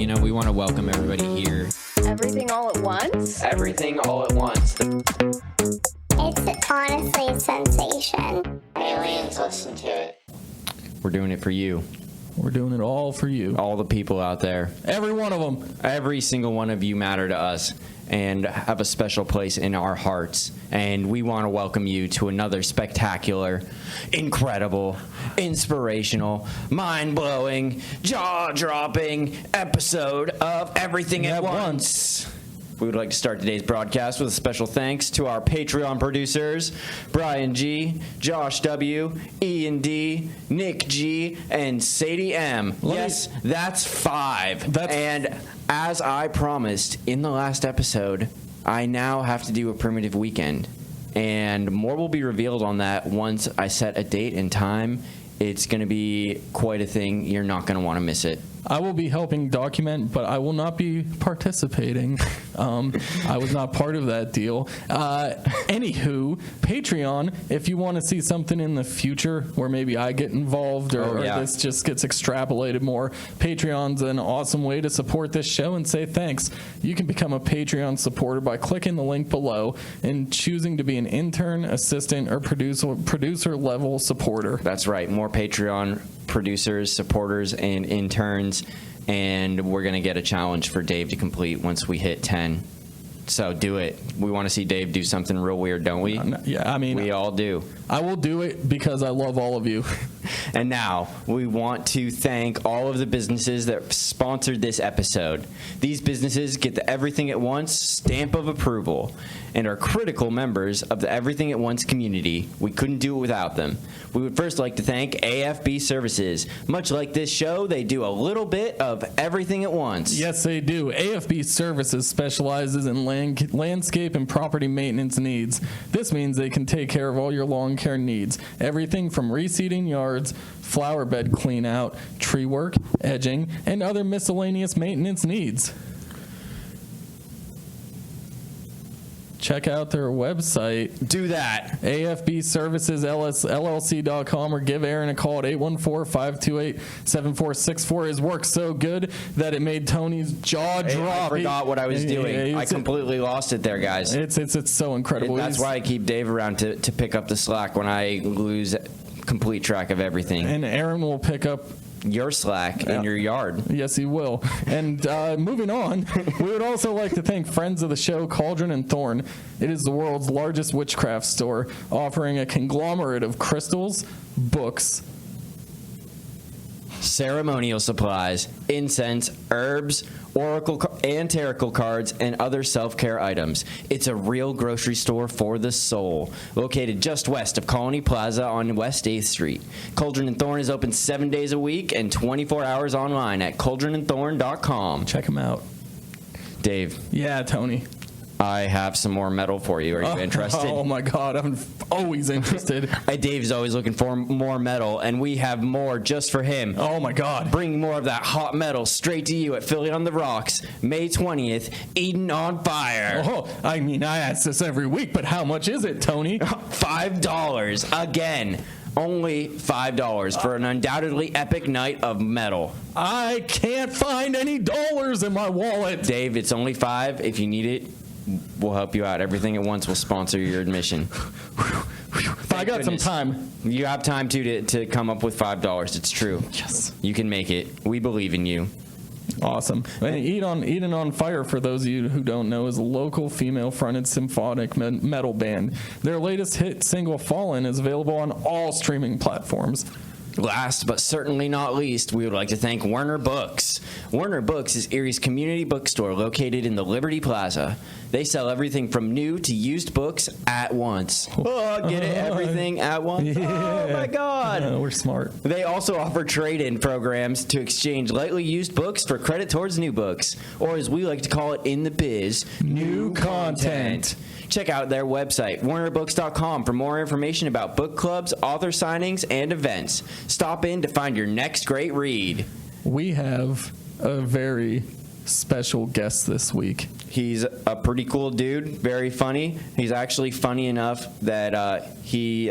we want to welcome everybody here. Everything all at once? Everything all at once. It's honestly a sensation. Aliens listen to it. We're doing it for you. We're doing it all for you. All the people out there. Every one of them. Every single one of you matter to us and have a special place in our hearts. And we want to welcome you to another spectacular, incredible, inspirational, mind-blowing, jaw-dropping episode of Everything at Once. We would like to start today's broadcast with a special thanks to our Patreon producers, Brian G., Josh W., Ian D., Nick G., and Sadie M. Yes, that's 5. And as I promised in the last episode, I now have to do a primitive weekend. And more will be revealed on that once I set a date and time. It's going to be quite a thing. You're not going to want to miss it. I will be helping document, but I will not be participating. I was not part of that deal. Anywho, Patreon, if you want to see something in the future where maybe I get involved or this just gets extrapolated more, Patreon's an awesome way to support this show and say thanks. You can become a Patreon supporter by clicking the link below and choosing to be an intern, assistant, or producer level supporter. That's right. More Patreon producers, supporters, and interns, and we're going to get a challenge for Dave to complete once we hit 10. So do it. We want to see Dave do something real weird, don't we? Yeah, I mean... We all do. I will do it because I love all of you. And now, we want to thank all of the businesses that sponsored this episode. These businesses get the Everything at Once stamp of approval and are critical members of the Everything at Once community. We couldn't do it without them. We would first like to thank AFB Services. Much like this show, they do a little bit of everything at once. Yes, they do. AFB Services specializes in landscape and property maintenance needs. This means they can take care of all your lawn care needs. Everything from reseeding yards, flower bed clean out, tree work, edging, and other miscellaneous maintenance needs. Check out their website. Do that. AFBServicesLLC.com or give Aaron a call at 814-528-7464. His work's so good that it made Tony's jaw drop. I forgot what I was doing. I completely lost it there, guys. It's so incredible. That's why I keep Dave around to pick up the slack when I lose complete track of everything. And Aaron will pick up your slack in your yard. Yes, he will. And moving on, we would also like to thank friends of the show, Cauldron and Thorne. It is the world's largest witchcraft store, offering a conglomerate of crystals, books, ceremonial supplies, incense, herbs, oracle and tarot cards, and other self-care items. It's a real grocery store for the soul. Located just west of Colony Plaza on West 8th Street. Cauldron and Thorne is open 7 days a week and 24 hours online at cauldronandthorne.com. Check them out. Dave. Yeah, Tony. I have some more metal for you. Are you interested? Oh, my God. I'm always interested. Dave's always looking for more metal, and we have more just for him. Oh, my God. Bringing more of that hot metal straight to you at Philly on the Rocks, May 20th, Eden on Fire. Oh, I mean, I ask this every week, but how much is it, Tony? $5. Again. Only $5 for an undoubtedly epic night of metal. I can't find any dollars in my wallet. Dave, it's only $5. If you need it, we'll help you out. Everything at Once will sponsor your admission. I got some time. You have time, too, to come up with $5. It's true. Yes. You can make it. We believe in you. Awesome. And Eden on Fire, for those of you who don't know, is a local female-fronted symphonic metal band. Their latest hit single, Fallen, is available on all streaming platforms. Last but certainly not least, we would like to thank Werner Books. Werner Books is Erie's community bookstore located in the Liberty Plaza. They sell everything from new to used books at once. Oh, get it? Everything at once? Yeah. Oh, my God. Yeah, we're smart. They also offer trade-in programs to exchange lightly used books for credit towards new books, or as we like to call it in the biz, new content. Check out their website, wernerbooks.com, for more information about book clubs, author signings, and events. Stop in to find your next great read. We have a very special guest this week. He's a pretty cool dude, very funny. He's actually funny enough that he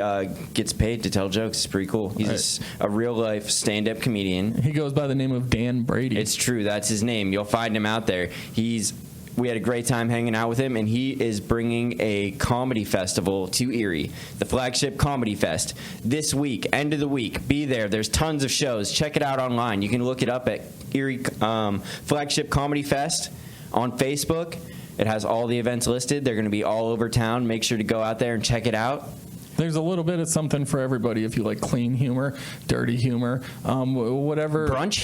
gets paid to tell jokes. It's pretty cool. He's a real-life stand-up comedian. He goes by the name of Dan Brady. It's true. That's his name. You'll find him out there. We had a great time hanging out with him, and he is bringing a comedy festival to Erie, the Flagship Comedy Fest, this week, end of the week. Be there. There's tons of shows. Check it out online. You can look it up at Erie Flagship Comedy Fest on Facebook. It has all the events listed. They're going to be all over town. Make sure to go out there and check it out. There's a little bit of something for everybody if you like clean humor, dirty humor, whatever. Brunch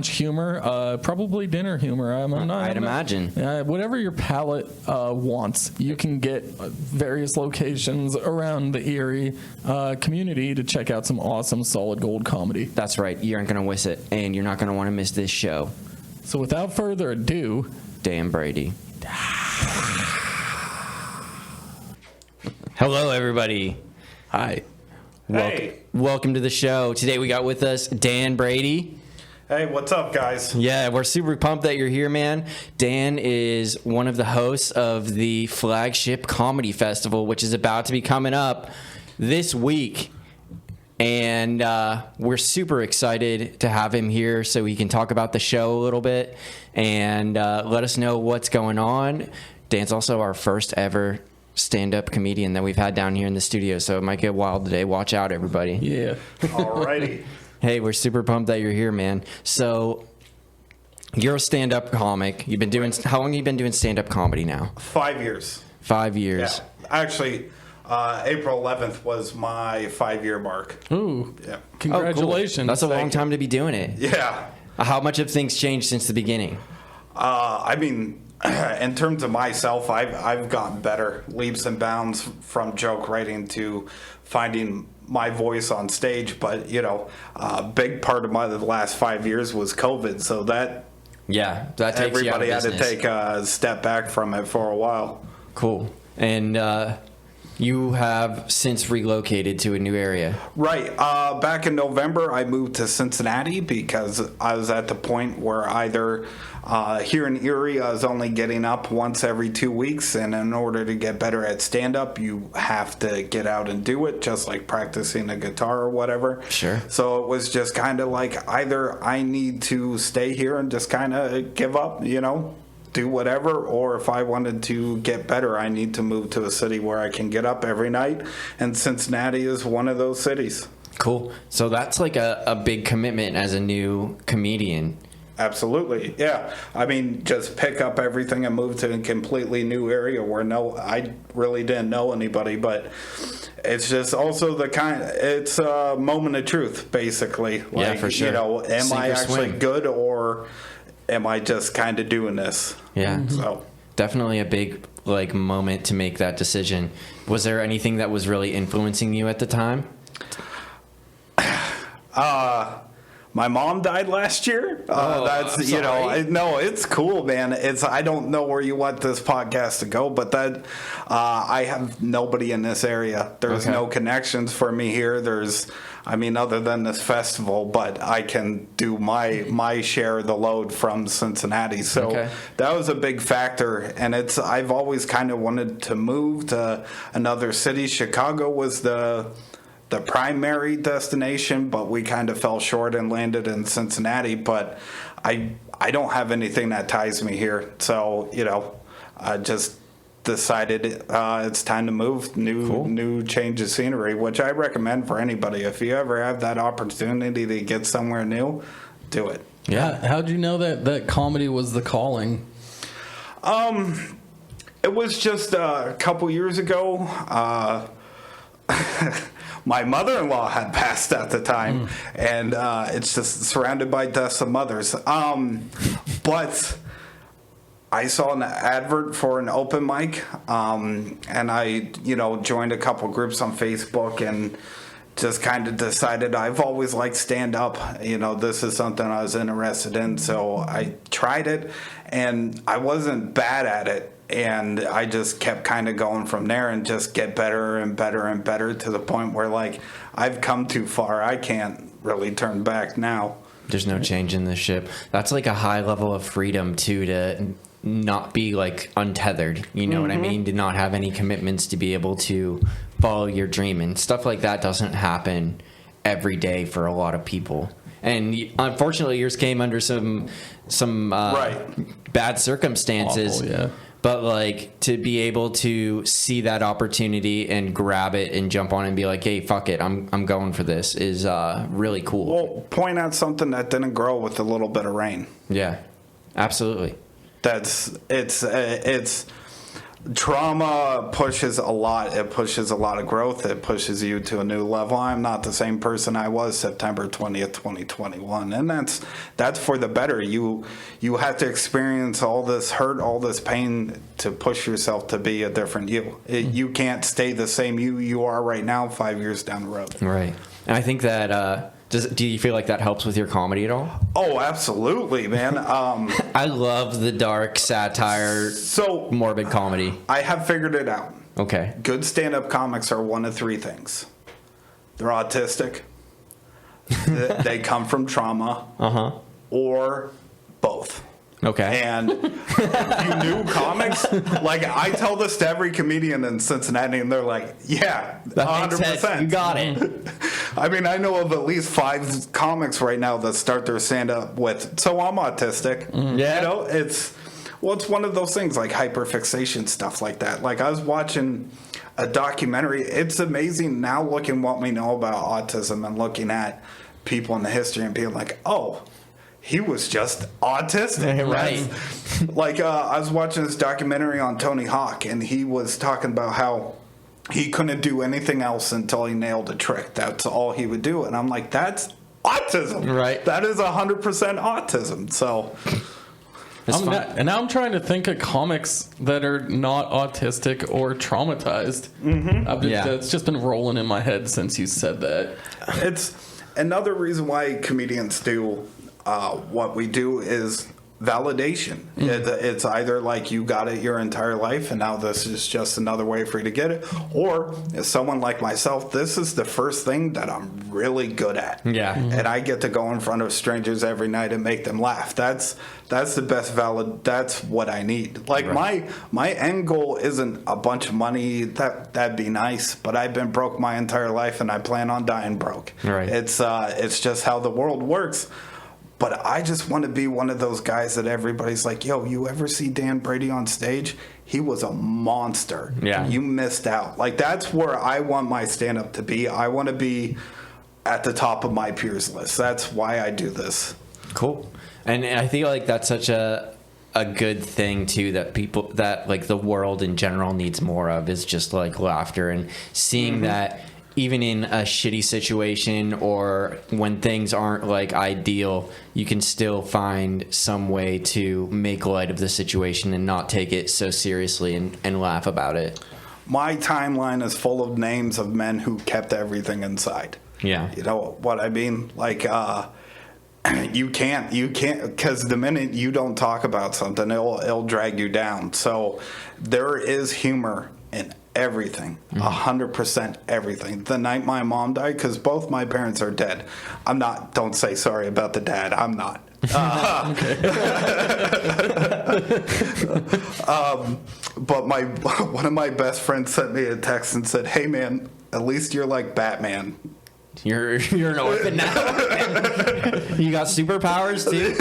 humor. Probably dinner humor. I'd imagine. Whatever your palate wants, you can get various locations around the Erie community to check out some awesome solid gold comedy. That's right. You aren't going to miss it, and you're not going to want to miss this show. So without further ado, Dan Brady. Hello, everybody. Hi. Hey. Welcome to the show. Today we got with us Dan Brady. Hey, what's up, guys? Yeah, we're super pumped that you're here, man. Dan is one of the hosts of the Flagship Comedy Festival, which is about to be coming up this week. And we're super excited to have him here so he can talk about the show a little bit and let us know what's going on. Dan's also our first ever stand-up comedian that we've had down here in the studio, so it might get wild today. Watch out, everybody. Yeah. Alrighty. Hey, we're super pumped that you're here, man. So you're a stand-up comic. How long have you been doing stand-up comedy now? 5 years. 5 years. Yeah. Actually, April 11th was my 5-year mark. Ooh. Yeah. Congratulations. Oh, cool. That's a long time to be doing it. Yeah. How much have things changed since the beginning? I mean, in terms of myself, I've gotten better leaps and bounds from joke writing to finding my voice on stage. But, a big part of the last 5 years was COVID. So that takes everybody you out of had to business. take a step back from it for a while. Cool. And you have since relocated to a new area. Right. Back in November, I moved to Cincinnati because I was at the point where either here in Erie, I was only getting up once every 2 weeks, and in order to get better at stand-up, you have to get out and do it, just like practicing a guitar or whatever. Sure. So it was just kind of like either I need to stay here and just kind of give up, do whatever, or if I wanted to get better, I need to move to a city where I can get up every night, and Cincinnati is one of those cities. Cool. So that's like a big commitment as a new comedian. Absolutely, yeah. I mean, just pick up everything and move to a completely new area where I really didn't know anybody, but it's just also it's a moment of truth, basically. Yeah, for sure. Am Sink I or actually swim. good, or am I just kind of doing this? Yeah. So Definitely a big moment to make that decision. Was there anything that was really influencing you at the time? my mom died last year. That's I'm sorry. no, it's cool, man. I don't know where you want this podcast to go, but I have nobody in this area. There's Okay. no connections for me here. Other than this festival, but I can do my share of the load from Cincinnati. So Okay. that was a big factor, and I've always kind of wanted to move to another city. Chicago was the primary destination, but we kind of fell short and landed in Cincinnati. But I don't have anything that ties me here, so I just decided it's time to move. New change of scenery, which I recommend for anybody. If you ever have that opportunity to get somewhere new, do it. Yeah. How'd you know that comedy was the calling? It was just a couple years ago. My mother-in-law had passed at the time, and it's just surrounded by deaths of mothers. But I saw an advert for an open mic, and I, joined a couple groups on Facebook and just kind of decided I've always liked stand-up. This is something I was interested in, so I tried it, and I wasn't bad at it. And I just kept kind of going from there and just get better and better and better to the point where, I've come too far. I can't really turn back now. There's no change in this ship. That's like a high level of freedom too, to not be like untethered. You know what I mean? To not have any commitments, to be able to follow your dream, and stuff like that doesn't happen every day for a lot of people. And unfortunately, yours came under some bad circumstances. Awful, yeah. But like, to be able to see that opportunity and grab it and jump on and be like, hey, fuck it, I'm going for this, is really cool. Well, point out something that didn't grow with a little bit of rain. Yeah, absolutely. It's trauma pushes a lot. It pushes a lot of growth. It pushes you to a new level. I'm not the same person I was September 20th, 2021. And that's for the better. You have to experience all this hurt, all this pain to push yourself to be a different you. You can't stay the same you are right now 5 years down the road. Right. And I think that, do you feel like that helps with your comedy at all? Oh, absolutely, man. I love the dark satire, morbid comedy. I have figured it out. Okay. Good stand-up comics are one of three things. They're autistic, they come from trauma, or both. Okay. And if you knew comics, like, I tell this to every comedian in Cincinnati, and they're like, yeah, that 100%. You got it. I mean, I know of at least 5 comics right now that start their stand-up with, so I'm autistic. Yeah. You know, it's one of those things, like hyperfixation stuff like that. Like, I was watching a documentary. It's amazing now looking what we know about autism and looking at people in the history and being like, oh, he was just autistic. Right. Like, I was watching this documentary on Tony Hawk, and he was talking about how he couldn't do anything else until he nailed a trick. That's all he would do. And I'm like, that's autism. Right. That is 100% autism. So And now I'm trying to think of comics that are not autistic or traumatized. It's just been rolling in my head since you said that. It's another reason why comedians do what we do is validation. It's either like you got it your entire life and now this is just another way for you to get it, or as someone like myself, this is the first thing that I'm really good at. Yeah. And I get to go in front of strangers every night and make them laugh. That's the best that's what I need. Like, my end goal isn't a bunch of money. That'd be nice, but I've been broke my entire life and I plan on dying broke. Right. It's just how the world works. But I just want to be one of those guys that everybody's like, yo, you ever see Dan Brady on stage? He was a monster. Yeah. You missed out. Like, that's where I want my stand-up to be. I want to be at the top of my peers list. That's why I do this. Cool. And I feel like that's such a good thing, too, that like the world in general needs more of, is just like laughter, and seeing that even in a shitty situation or when things aren't like ideal, you can still find some way to make light of the situation and not take it so seriously and laugh about it. My timeline is full of names of men who kept everything inside. Yeah. You know what I mean? Like, you can't, because the minute you don't talk about something, it'll drag you down. So there is humor in everything, 100% everything. The night my mom died, because both my parents are dead. Don't say sorry about the dad. I'm not. But one of my best friends sent me a text and said, "Hey man, at least you're like Batman." You're an orphan now. You got superpowers too?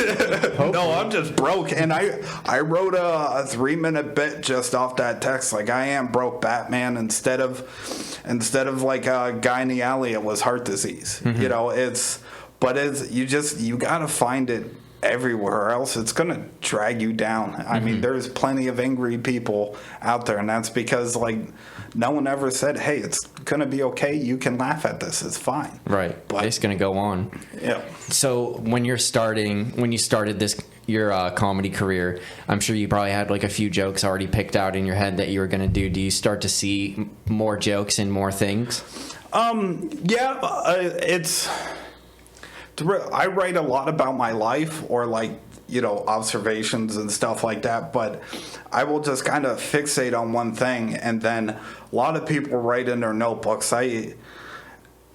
No, I'm just broke. And I wrote a 3-minute bit just off that text. Like, I am broke Batman instead of like a guy in the alley. It was heart disease. You know, you gotta find it everywhere, or else it's gonna drag you down. I mean, there's plenty of angry people out there, and that's because, like, no one ever said, hey, it's gonna be okay, you can laugh at this, it's fine. Right. But it's gonna go on. Yeah. So when you started your comedy career, I'm sure you probably had like a few jokes already picked out in your head that you were gonna do. Do you start to see more jokes and more things? I write a lot about my life, or like, you know, observations and stuff like that, but I will just kind of fixate on one thing, and then a lot of people write in their notebooks.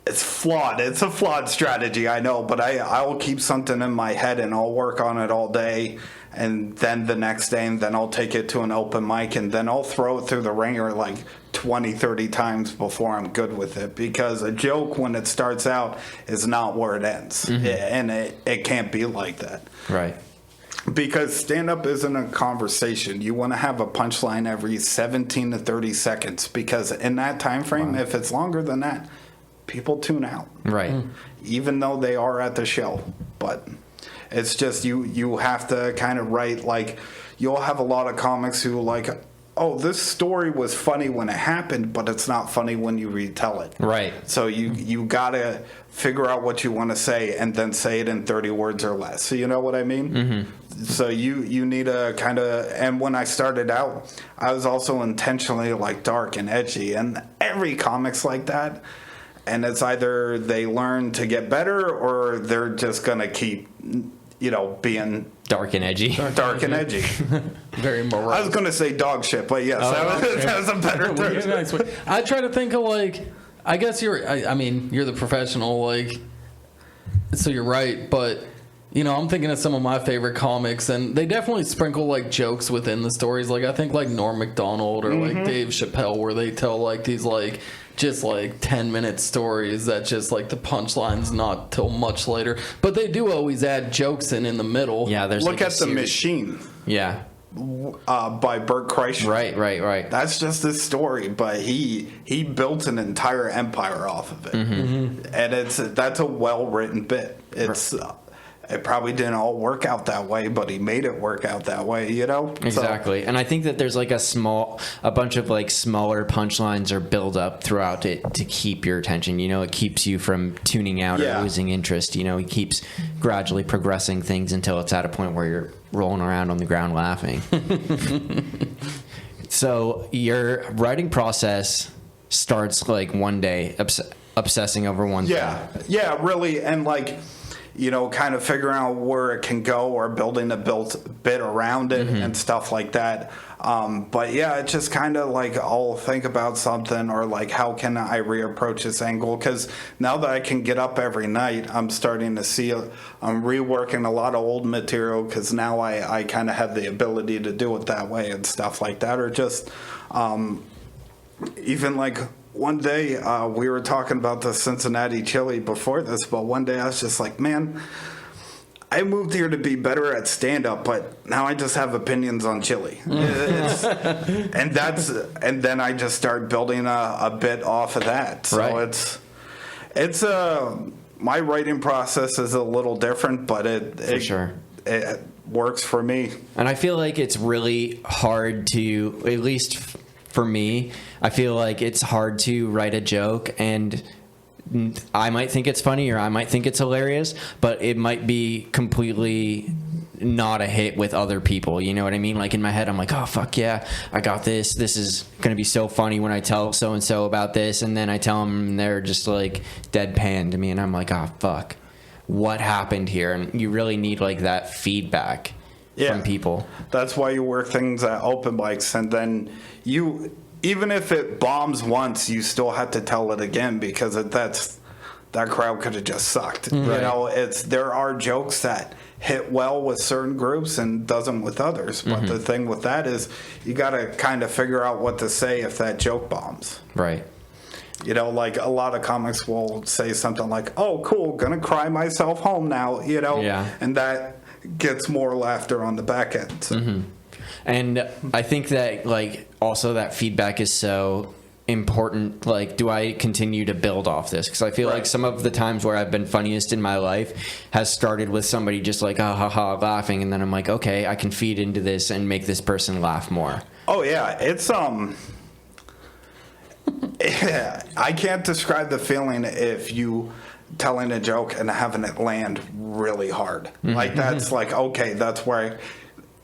it's flawed. It's a flawed strategy, I know, but I will keep something in my head and I'll work on it all day, and then the next day, and then I'll take it to an open mic, and then I'll throw it through the ringer like 20, 30 times before I'm good with it, because a joke, when it starts out, is not where it ends. And it can't be like that. Right. Because stand-up isn't a conversation. You want to have a punchline every 17 to 30 seconds, because in that time frame, if it's longer than that, people tune out. Right. Even though they are at the show. But it's just you have to kind of write, like, you'll have a lot of comics who like, oh, this story was funny when it happened, but it's not funny when you retell it. Right. So you got to figure out what you want to say and then say it in 30 words or less. So you know what I mean? Mm-hmm. So you need a kind of, and when I started out, I was also intentionally like dark and edgy, and every comic's like that. And it's either they learn to get better or they're just going to keep, being dark and edgy. Dark and edgy. Very morose. I was going to say dog shit, but yes, that was a better term. Nice way. I try to think of like, I guess you're the professional, like, so you're right, but I'm thinking of some of my favorite comics, and they definitely sprinkle like jokes within the stories. Like I think like Norm Macdonald or like Dave Chappelle, where they tell like these like just like 10-minute stories that just like the punchline's not till much later, but they do always add jokes in the middle. Yeah, there's Look like at The Machine. Yeah. By Burt Kreischer. Right. That's just his story, but he built an entire empire off of it, and that's a well written bit. It probably didn't all work out that way, but he made it work out that way, Exactly. And I think that there's like a bunch of like smaller punchlines or build up throughout it to keep your attention. It keeps you from tuning out or losing interest. It keeps gradually progressing things until it's at a point where you're rolling around on the ground laughing. So your writing process starts like one day obsessing over one thing. Yeah, really. And like, kind of figuring out where it can go, or building a bit around it and stuff like that. But yeah, it's just kind of like I'll think about something, or like, how can I reapproach this angle? Because now that I can get up every night, I'm starting to see, I'm reworking a lot of old material, because now I kind of have the ability to do it that way and stuff like that. Or just even like, one day, we were talking about the Cincinnati chili before this, but one day I was just like, man, I moved here to be better at stand-up, but now I just have opinions on chili. And then I just start building a bit off of that. So it's my writing process is a little different, but it works for me. And I feel like it's really hard to, at least for me, I feel like it's hard to write a joke, and I might think it's funny or I might think it's hilarious, but it might be completely not a hit with other people. You know what I mean? Like in my head, I'm like, oh, fuck yeah, I got this. This is going to be so funny when I tell so-and-so about this. And then I tell them and they're just like deadpan to me. And I'm like, oh, fuck, what happened here? And you really need like that feedback from people. That's why you work things at open mics, and then even if it bombs once, you still have to tell it again, because that crowd could have just sucked. Right. There are jokes that hit well with certain groups and doesn't with others. But the thing with that is you got to kind of figure out what to say if that joke bombs. Right. Like a lot of comics will say something like, "Oh, cool, gonna cry myself home now," and that gets more laughter on the back end. So. And I think that like also that feedback is so important. Like, do I continue to build off this? Because I feel like some of the times where I've been funniest in my life has started with somebody just like ha ha laughing, and then I'm like, okay, I can feed into this and make this person laugh more. Oh yeah, it's I can't describe the feeling if you telling a joke and having it land really hard. Like that's like, okay, that's where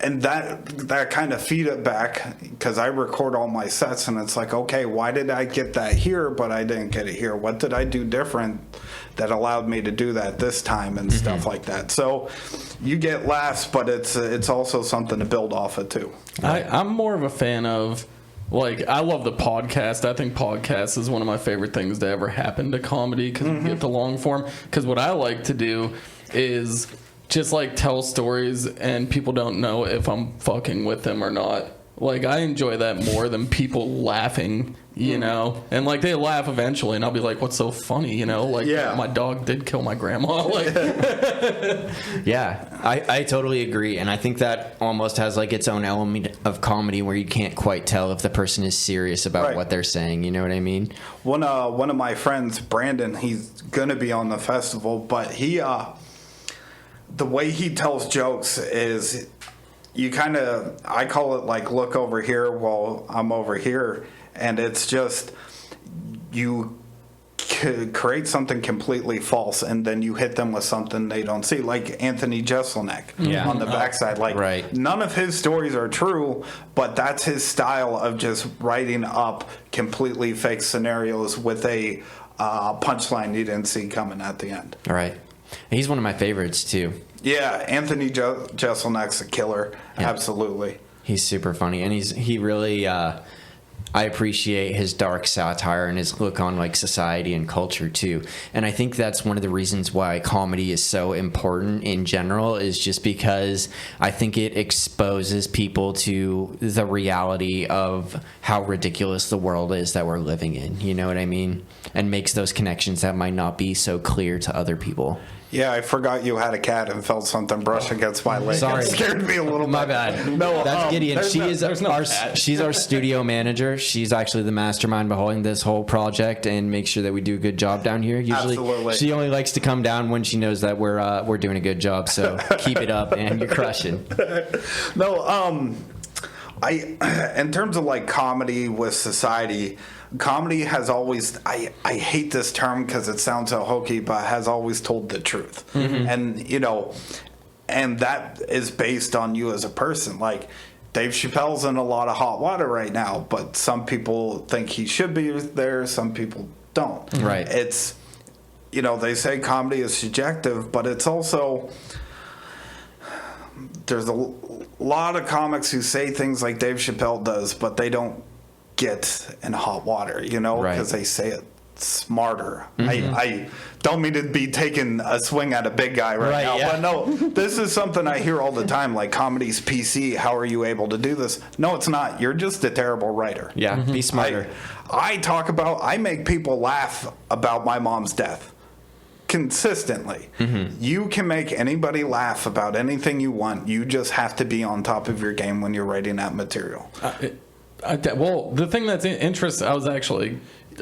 and that kind of feedback, because I record all my sets, and it's like, okay, why did I get that here but I didn't get it here? What did I do different that allowed me to do that this time, and stuff like that. So you get laughs, but it's also something to build off of too. I'm more of a fan of Like, I love the podcast. I think podcast is one of my favorite things to ever happen to comedy because you get the long form. Because what I like to do is just, like, tell stories and people don't know if I'm fucking with them or not. Like, I enjoy that more than people laughing, you know? And, like, they laugh eventually, and I'll be like, what's so funny, you know? Like, my dog did kill my grandma. Like, Yeah, I totally agree. And I think that almost has, like, its own element of comedy where you can't quite tell if the person is serious about what they're saying. You know what I mean? One of my friends, Brandon, he's going to be on the festival, but he, the way he tells jokes is... You kind of, I call it like look over here while I'm over here. And it's just, you create something completely false and then you hit them with something they don't see. Like Anthony Jeselnik on the backside. Like none of his stories are true, but that's his style of just writing up completely fake scenarios with a punchline you didn't see coming at the end. Right. He's one of my favorites too. Yeah, Anthony Jeselnik's a killer. Yeah. Absolutely. He's super funny, and he really I appreciate his dark satire and his look on like society and culture too. And I think that's one of the reasons why comedy is so important in general, is just because I think it exposes people to the reality of how ridiculous the world is that we're living in. You know what I mean? And makes those connections that might not be so clear to other people. Yeah, I forgot you had a cat and felt something brush against my leg. Sorry. It scared me a little bit. My bad. No, that's Gideon. She's our studio manager. She's actually the mastermind behind this whole project and makes sure that we do a good job down here. Usually, absolutely. She only likes to come down when she knows that we're doing a good job. So keep it up, and you're crushing. No, in terms of like comedy with society, comedy has always, I hate this term because it sounds so hokey, but has always told the truth. Mm-hmm. And, you know, and that is based on you as a person. Like, Dave Chappelle's in a lot of hot water right now, but some people think he should be there, some people don't. Right. It's, you know, they say comedy is subjective, but it's also, there's a lot of comics who say things like Dave Chappelle does, but they don't get in hot water, you know, because they say it smarter. Mm-hmm. I don't mean to be taking a swing at a big guy right now, but no, this is something I hear all the time, like comedy's PC, how are you able to do this? No, it's not. You're just a terrible writer. Yeah, be smarter. I make people laugh about my mom's death consistently. Mm-hmm. You can make anybody laugh about anything you want. You just have to be on top of your game when you're writing that material. Well, the thing that's interesting,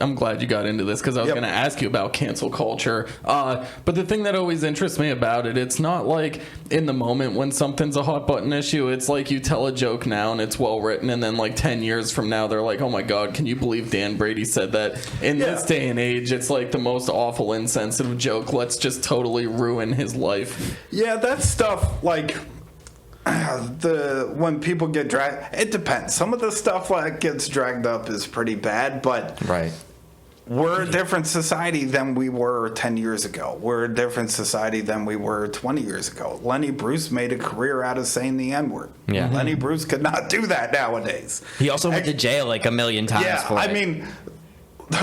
I'm glad you got into this because I was going to ask you about cancel culture. But the thing that always interests me about it, it's not like in the moment when something's a hot button issue. It's like you tell a joke now and it's well written, and then like 10 years from now, they're like, oh my God, can you believe Dan Brady said that? In this day and age, it's like the most awful, insensitive joke. Let's just totally ruin his life. Yeah, that stuff, like... when people get dragged, it depends. Some of the stuff that gets dragged up is pretty bad, but we're a different society than we were 10 years ago. We're a different society than we were 20 years ago. Lenny Bruce made a career out of saying the N-word. Yeah. Lenny Bruce could not do that nowadays. He also went to jail like a million times for it. I mean,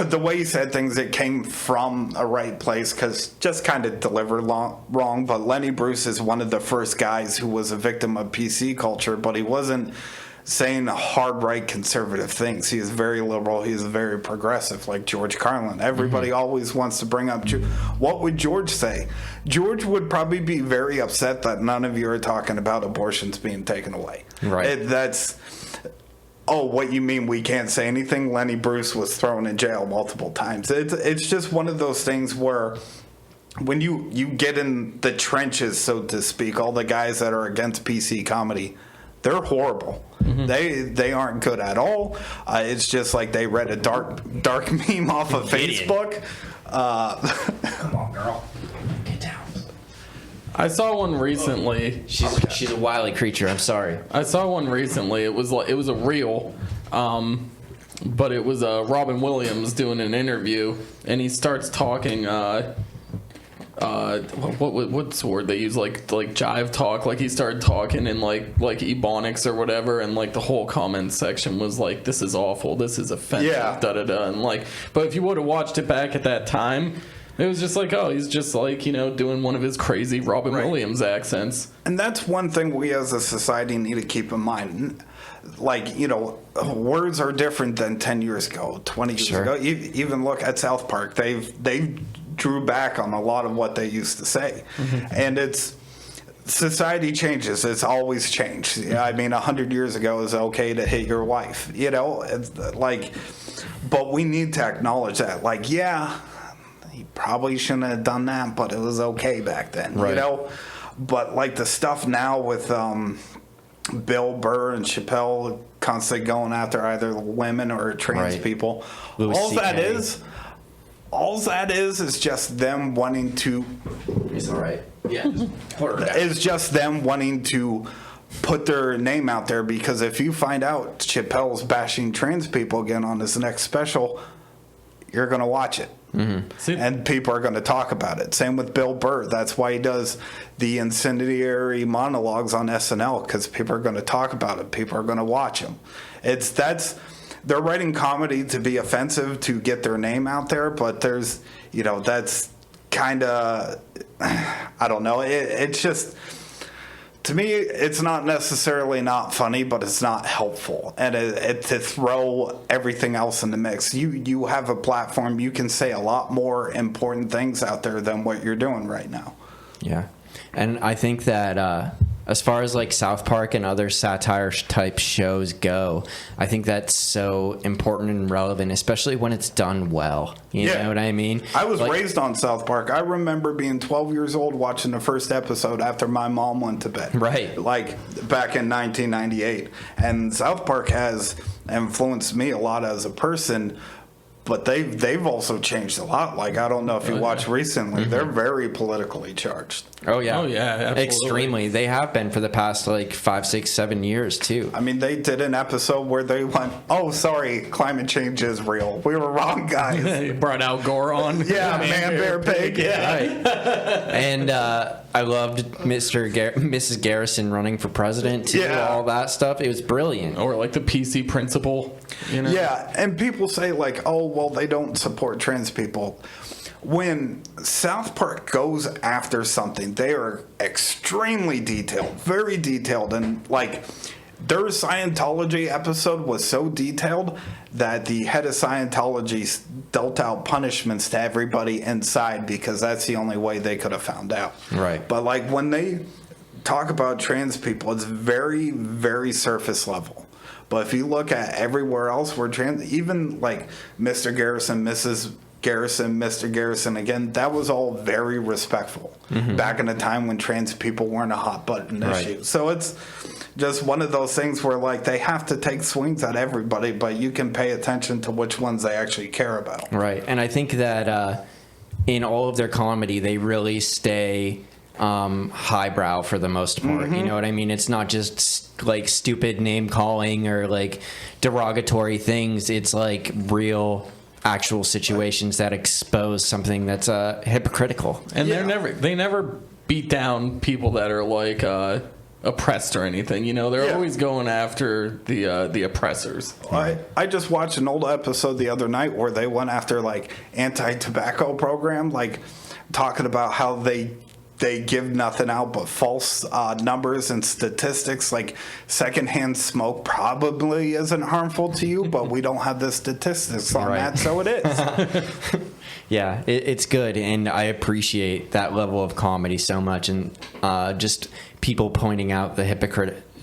the way he said things, it came from a right place because just kind of delivered wrong. But Lenny Bruce is one of the first guys who was a victim of PC culture, but he wasn't saying hard right conservative things. He is very liberal. He is very progressive, like George Carlin. Everybody always wants to bring up what would George say? George would probably be very upset that none of you are talking about abortions being taken away. Right. Oh, what you mean we can't say anything? Lenny Bruce was thrown in jail multiple times. It's just one of those things where when you get in the trenches, so to speak, all the guys that are against PC comedy, they're horrible. Mm-hmm. They aren't good at all. It's just like they read a dark meme off of Facebook. Come on, girl. Get down. I saw one recently. She's a wily creature. I'm sorry. I saw one recently. It was a reel, but it was Robin Williams doing an interview, and he starts talking. what's the word they use, like jive talk, like he started talking in like ebonics or whatever, and like the whole comment section was like, this is awful, this is offensive, and like, but if you would have watched it back at that time, it was just like, oh, he's just like, doing one of his crazy Robin Williams accents. And that's one thing we as a society need to keep in mind. Like, words are different than 10 years ago, 20 years ago. Even look at South Park. They've drew back on a lot of what they used to say. And society changes. It's always changed. I mean, 100 years ago it was okay to hit your wife, but we need to acknowledge that. Like, yeah, he probably shouldn't have done that, but it was okay back then, But like the stuff now with Bill Burr and Chappelle constantly going after either women or trans people. All that is just them wanting to. He's all right. Yeah. It's just them wanting to put their name out there, because if you find out Chappelle's bashing trans people again on his next special, you're going to watch it. And people are going to talk about it. Same with Bill Burr. That's why he does the incendiary monologues on SNL, because people are going to talk about it. People are going to watch him. They're writing comedy to be offensive, to get their name out there, but there's, that's kind of, I don't know. It's just, to me, it's not necessarily not funny, but it's not helpful. And to throw everything else in the mix. You have a platform. You can say a lot more important things out there than what you're doing right now. Yeah. And I think that as far as like South Park and other satire type shows go, I think that's so important and relevant, especially when it's done well. You know what I mean? I was raised on South Park. I remember being 12 years old watching the first episode after my mom went to bed. Right. Like back in 1998. And South Park has influenced me a lot as a person. But they've also changed a lot. Like, I don't know if you watched recently. They're very politically charged. Oh, yeah. Absolutely. Extremely. They have been for the past, 5, 6, 7 years, too. I mean, they did an episode where they went, oh, sorry, climate change is real. We were wrong, guys. They brought Al Gore on. Yeah, man, bear, pig. Yeah. Right. And I loved Mrs. Garrison running for president, too. Yeah. All that stuff. It was brilliant. Or like the PC principle. Yeah, and people say, like, oh, well, they don't support trans people. When South Park goes after something, they are extremely detailed, very detailed. And, like, their Scientology episode was so detailed that the head of Scientology dealt out punishments to everybody inside, because that's the only way they could have found out. Right. But, like, when they talk about trans people, it's very, very surface level. But if you look at everywhere else where trans, even like Mr. Garrison, Mrs. Garrison, Mr. Garrison, again, that was all very respectful back in a time when trans people weren't a hot button issue. So it's just one of those things where, like, they have to take swings at everybody, but you can pay attention to which ones they actually care about. Right. And I think that in all of their comedy, they really stay highbrow for the most part. You know what I mean? It's not just like stupid name calling or like derogatory things. It's like real actual situations that expose something that's hypocritical. And they never beat down people that are like oppressed or anything. They're always going after the oppressors. I just watched an old episode the other night where they went after like anti-tobacco program, like talking about how they give nothing out but false numbers and statistics. Like, secondhand smoke probably isn't harmful to you, but we don't have the statistics on that, so it is. Yeah, it's good, and I appreciate that level of comedy so much, and just people pointing out the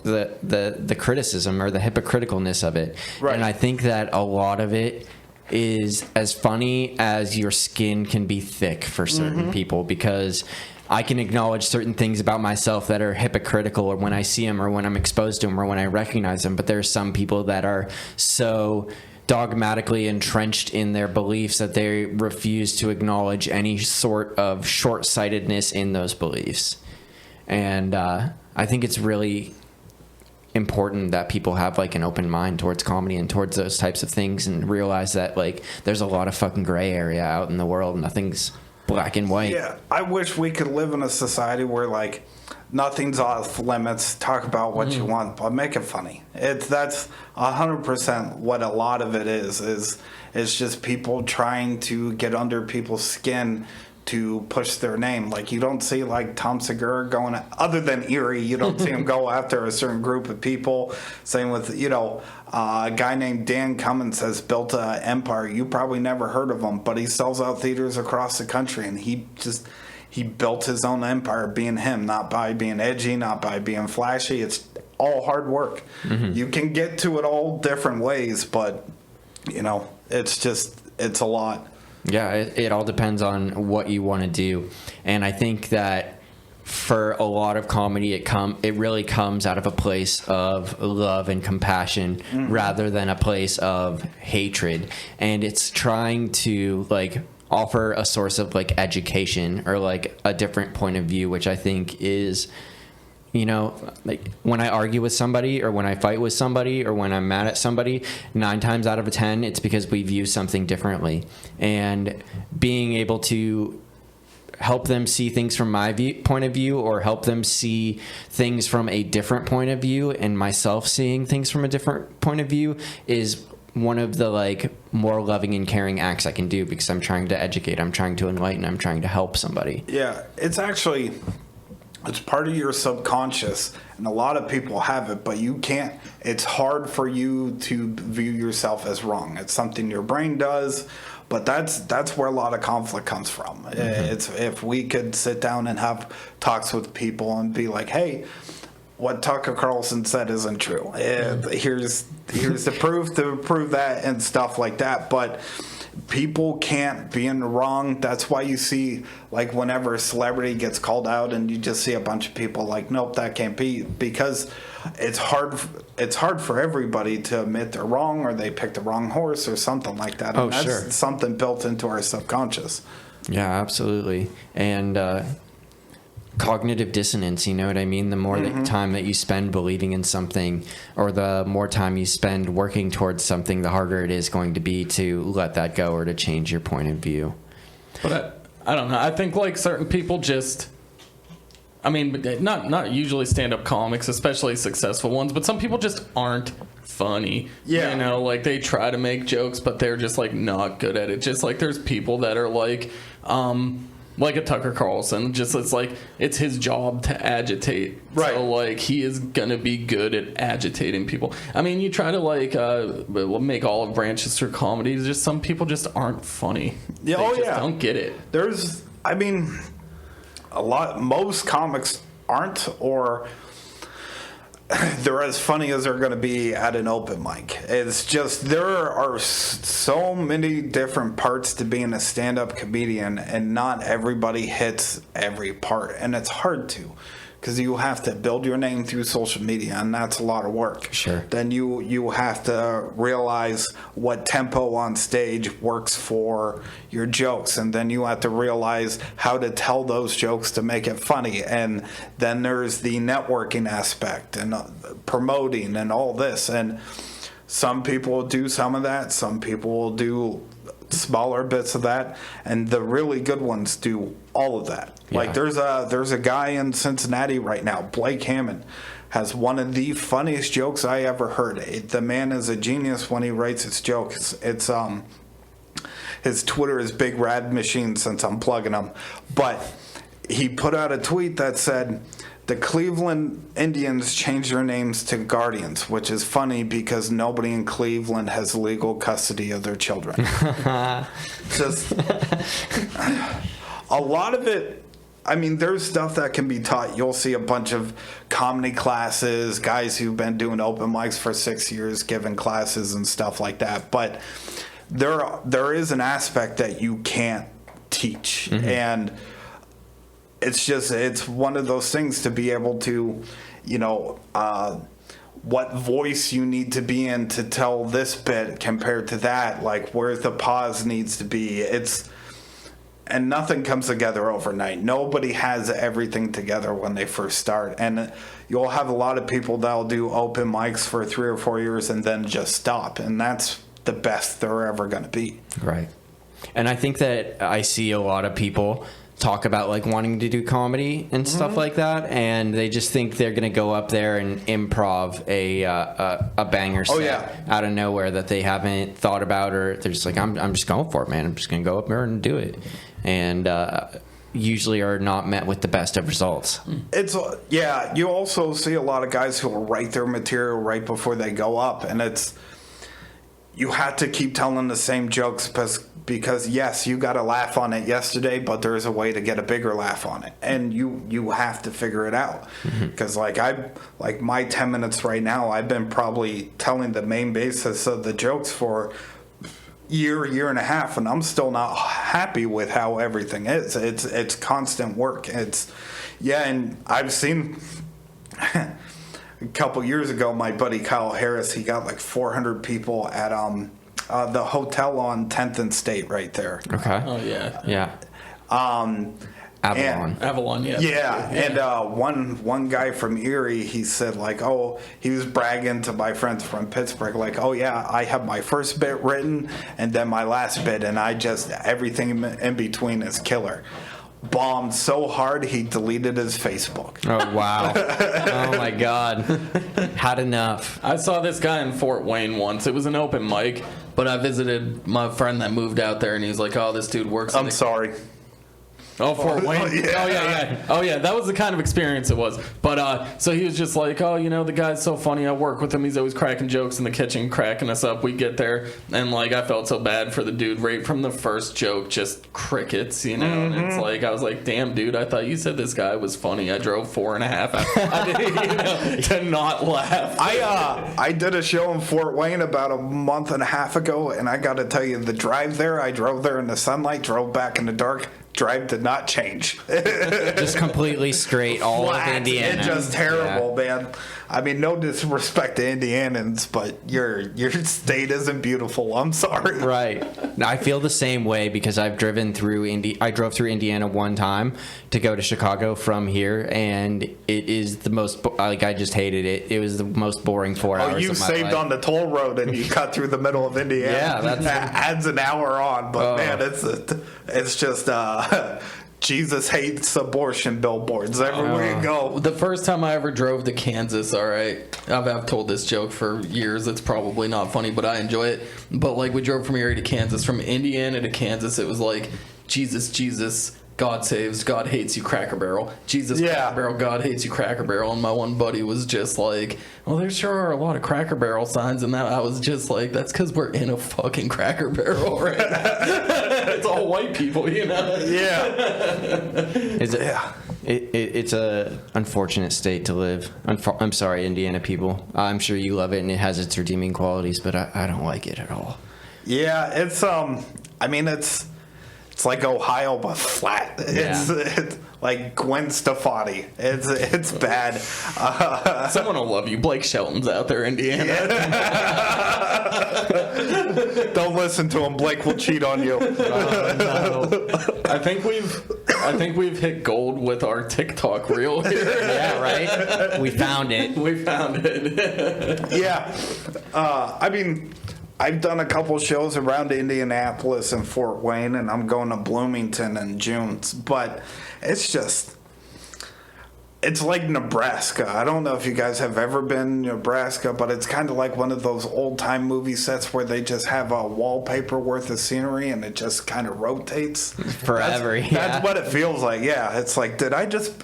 the criticism or the hypocriticalness of it. Right. And I think that a lot of it is as funny as your skin can be thick for certain people, because I can acknowledge certain things about myself that are hypocritical, or when I see them, or when I'm exposed to them, or when I recognize them. But there are some people that are so dogmatically entrenched in their beliefs that they refuse to acknowledge any sort of short-sightedness in those beliefs. And I think it's really important that people have like an open mind towards comedy and towards those types of things, and realize that like there's a lot of fucking gray area out in the world. Nothing's black and white. Yeah, I wish we could live in a society where like nothing's off limits. Talk about what you want, but make it funny. That's 100% what a lot of it is just people trying to get under people's skin to push their name. Like you don't see like Tom Segura going, other than Erie, you don't see him go after a certain group of people. Same with, a guy named Dan Cummins has built an empire. You probably never heard of him, but he sells out theaters across the country, and he built his own empire being him, not by being edgy, not by being flashy. It's all hard work. You can get to it all different ways, but it's a lot. Yeah, it all depends on what you want to do. And I think that for a lot of comedy, it really comes out of a place of love and compassion rather than a place of hatred. And it's trying to like offer a source of like education or like a different point of view, which I think is, like when I argue with somebody or when I fight with somebody or when I'm mad at somebody, 9 times out of 10, it's because we view something differently. And being able to help them see things from my point of view or help them see things from a different point of view and myself seeing things from a different point of view is one of the like more loving and caring acts I can do because I'm trying to educate, I'm trying to enlighten, I'm trying to help somebody. Yeah, it's part of your subconscious, and a lot of people have it, but you can't. It's hard for you to view yourself as wrong. It's something your brain does, but that's where a lot of conflict comes from. It's if we could sit down and have talks with people and be like, hey, what Tucker Carlson said isn't true. Here's the proof to prove that and stuff like that, but people can't be in the wrong. That's why you see, like, whenever a celebrity gets called out and you just see a bunch of people like, nope, that can't be, because it's hard for everybody to admit they're wrong or they picked the wrong horse or something like that. And that's something built into our subconscious. Yeah, absolutely. And cognitive dissonance, you know what I mean? The more time that you spend believing in something or the more time you spend working towards something, the harder it is going to be to let that go or to change your point of view. But I don't know. I think like certain people just, I mean, not usually stand-up comics, especially successful ones, but some people just aren't funny. Yeah. Like they try to make jokes, but they're just like not good at it. Just like there's people that are like a Tucker Carlson, just it's like it's his job to agitate. Right. So like he is gonna be good at agitating people. I mean, you try to like make olive branches through comedy. Just some people just aren't funny. Yeah, they just don't get it. Most comics aren't, or they're as funny as they're going to be at an open mic. It's just there are so many different parts to being a stand-up comedian, and not everybody hits every part, and it's hard to, because you have to build your name through social media, and that's a lot of work. Sure. Then you have to realize what tempo on stage works for your jokes, and then you have to realize how to tell those jokes to make it funny. And then there's the networking aspect and promoting and all this. And some people will do some of that. Some people will do smaller bits of that, and the really good ones do all of that. Yeah. Like there's a guy in Cincinnati right now, Blake Hammond, has one of the funniest jokes I ever heard. The man is a genius when he writes his jokes. It's his Twitter is Big Rad Machine, since I'm plugging him, but he put out a tweet that said, the Cleveland Indians changed their names to Guardians, which is funny because nobody in Cleveland has legal custody of their children. Just a lot of it. I mean, there's stuff that can be taught. You'll see a bunch of comedy classes, guys who've been doing open mics for 6 years, giving classes and stuff like that. But there is an aspect that you can't teach. And it's one of those things to be able to, what voice you need to be in to tell this bit compared to that, like where the pause needs to be. And nothing comes together overnight. Nobody has everything together when they first start. And you'll have a lot of people that'll do open mics for 3 or 4 years and then just stop. And that's the best they're ever going to be. Right. And I think that I see a lot of people talk about like wanting to do comedy and stuff like that, and they just think they're gonna go up there and improv a banger set out of nowhere that they haven't thought about, or they're just like, I'm just going for it, man. I'm just gonna go up there and do it, and usually are not met with the best of results. It's you also see a lot of guys who will write their material right before they go up, and you have to keep telling the same jokes because yes, you got a laugh on it yesterday, but there is a way to get a bigger laugh on it, and you have to figure it out. Because like my 10 minutes right now, I've been probably telling the main basis of the jokes for year and a half, and I'm still not happy with how everything is. It's constant work. And I've seen. A couple years ago, my buddy Kyle Harris, he got like 400 people at the hotel on 10th and State right there. Okay. Oh, yeah. Yeah. Avalon, yeah. Yeah, and one guy from Erie, he said like, he was bragging to my friends from Pittsburgh, like, I have my first bit written and then my last bit, and everything in between is killer. Bombed so hard he deleted his Facebook. Oh, wow. Oh, my God. Had enough. I saw this guy in Fort Wayne once. It was an open mic, but I visited my friend that moved out there, and he's like, this dude works. I'm sorry. Oh, Fort Wayne? Yeah. Oh, yeah. That was the kind of experience it was. But, so he was just like, the guy's so funny. I work with him. He's always cracking jokes in the kitchen, cracking us up. We get there, and, like, I felt so bad for the dude right from the first joke, just crickets, And it's like, I was like, damn, dude, I thought you said this guy was funny. I drove 4.5 hours to not laugh. I did a show in Fort Wayne about a month and a half ago, and I got to tell you, the drive there, I drove there in the sunlight, drove back in the dark. Drive did not change. Just completely straight all Flat. of Indiana. It's just terrible, man. I mean, no disrespect to Indianans, but your state isn't beautiful. I'm sorry. Right. I feel the same way because I drove through Indiana one time to go to Chicago from here, and it is the most I just hated it. It was the most boring 4 hours. Oh, you of my saved life. on the toll road and you cut through the middle of Indiana. Yeah, that adds an hour on, but man, it's just Jesus hates abortion billboards everywhere you go. The first time I ever drove to Kansas, all right, I've told this joke for years. It's probably not funny, but I enjoy it. But like we drove from Erie to Kansas, from Indiana to Kansas, it was like Jesus, God saves, God hates you, Cracker Barrel. Jesus, Cracker Barrel, God hates you, Cracker Barrel. And my one buddy was just like, well, there sure are a lot of Cracker Barrel signs. And that I was just like, that's because we're in a fucking Cracker Barrel right now. It's all white people, Yeah. It's a unfortunate state to live. I'm sorry, Indiana people. I'm sure you love it and it has its redeeming qualities, but I don't like it at all. Yeah, it's it's like Ohio but flat. It's like Gwen Stefani. It's bad. Someone will love you. Blake Shelton's out there, Indiana. Don't listen to him. Blake will cheat on you. No. I think we've hit gold with our TikTok reel here. Yeah, right? We found it. Yeah. I mean, I've done a couple shows around Indianapolis and Fort Wayne, and I'm going to Bloomington in June. But it's like Nebraska. I don't know if you guys have ever been to Nebraska, but it's kind of like one of those old-time movie sets where they just have a wallpaper worth of scenery, and it just kind of rotates. Forever, That's what it feels like, yeah. It's like, did I just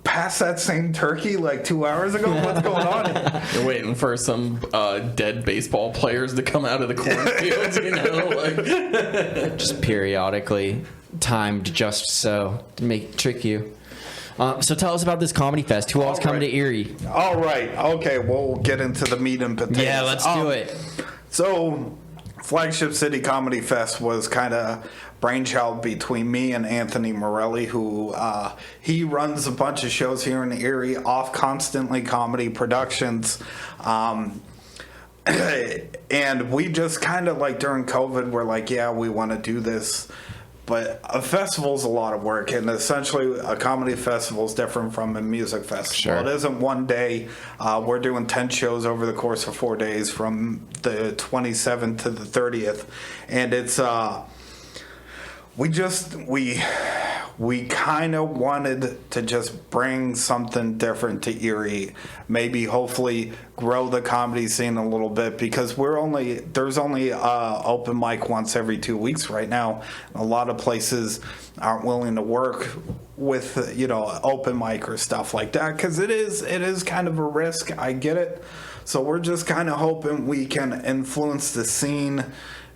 pass that same turkey like 2 hours ago? What's going on here? You're waiting for some dead baseball players to come out of the cornfields, Just periodically timed just so to trick you. So tell us about this comedy fest. Who all's coming to Erie? All right. Okay, we'll get into the meat and potatoes. Yeah, let's do it. So, Flagship City Comedy Fest was kind of brainchild between me and Anthony Morelli, who he runs a bunch of shows here in Erie, Off Constantly Comedy Productions. And we just kind of like during COVID, we're like, yeah, we want to do this. But a festival's a lot of work, and essentially a comedy festival is different from a music festival. Sure. It isn't one day. We're doing 10 shows over the course of 4 days from the 27th to the 30th. And it's we kind of wanted to just bring something different to Erie, maybe hopefully grow the comedy scene a little bit, because there's only open mic once every 2 weeks right now. A lot of places aren't willing to work with open mic or stuff like that, because it is kind of a risk. I get it. So we're just kind of hoping we can influence the scene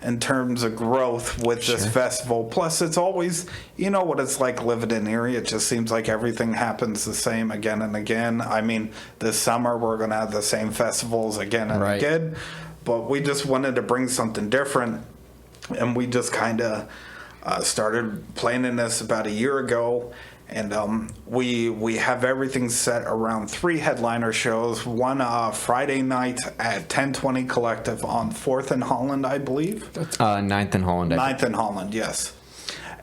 in terms of growth with this festival. Plus, it's always, you know what it's like living in Erie. It just seems like everything happens the same again and again. I mean, this summer we're going to have the same festivals again and again. But we just wanted to bring something different. And we just kind of started planning this about a year ago. And we have everything set around 3 headliner shows. One Friday night at 1020 Collective on 4th and Holland, I believe. 9th and Holland. 9th and Holland, yes.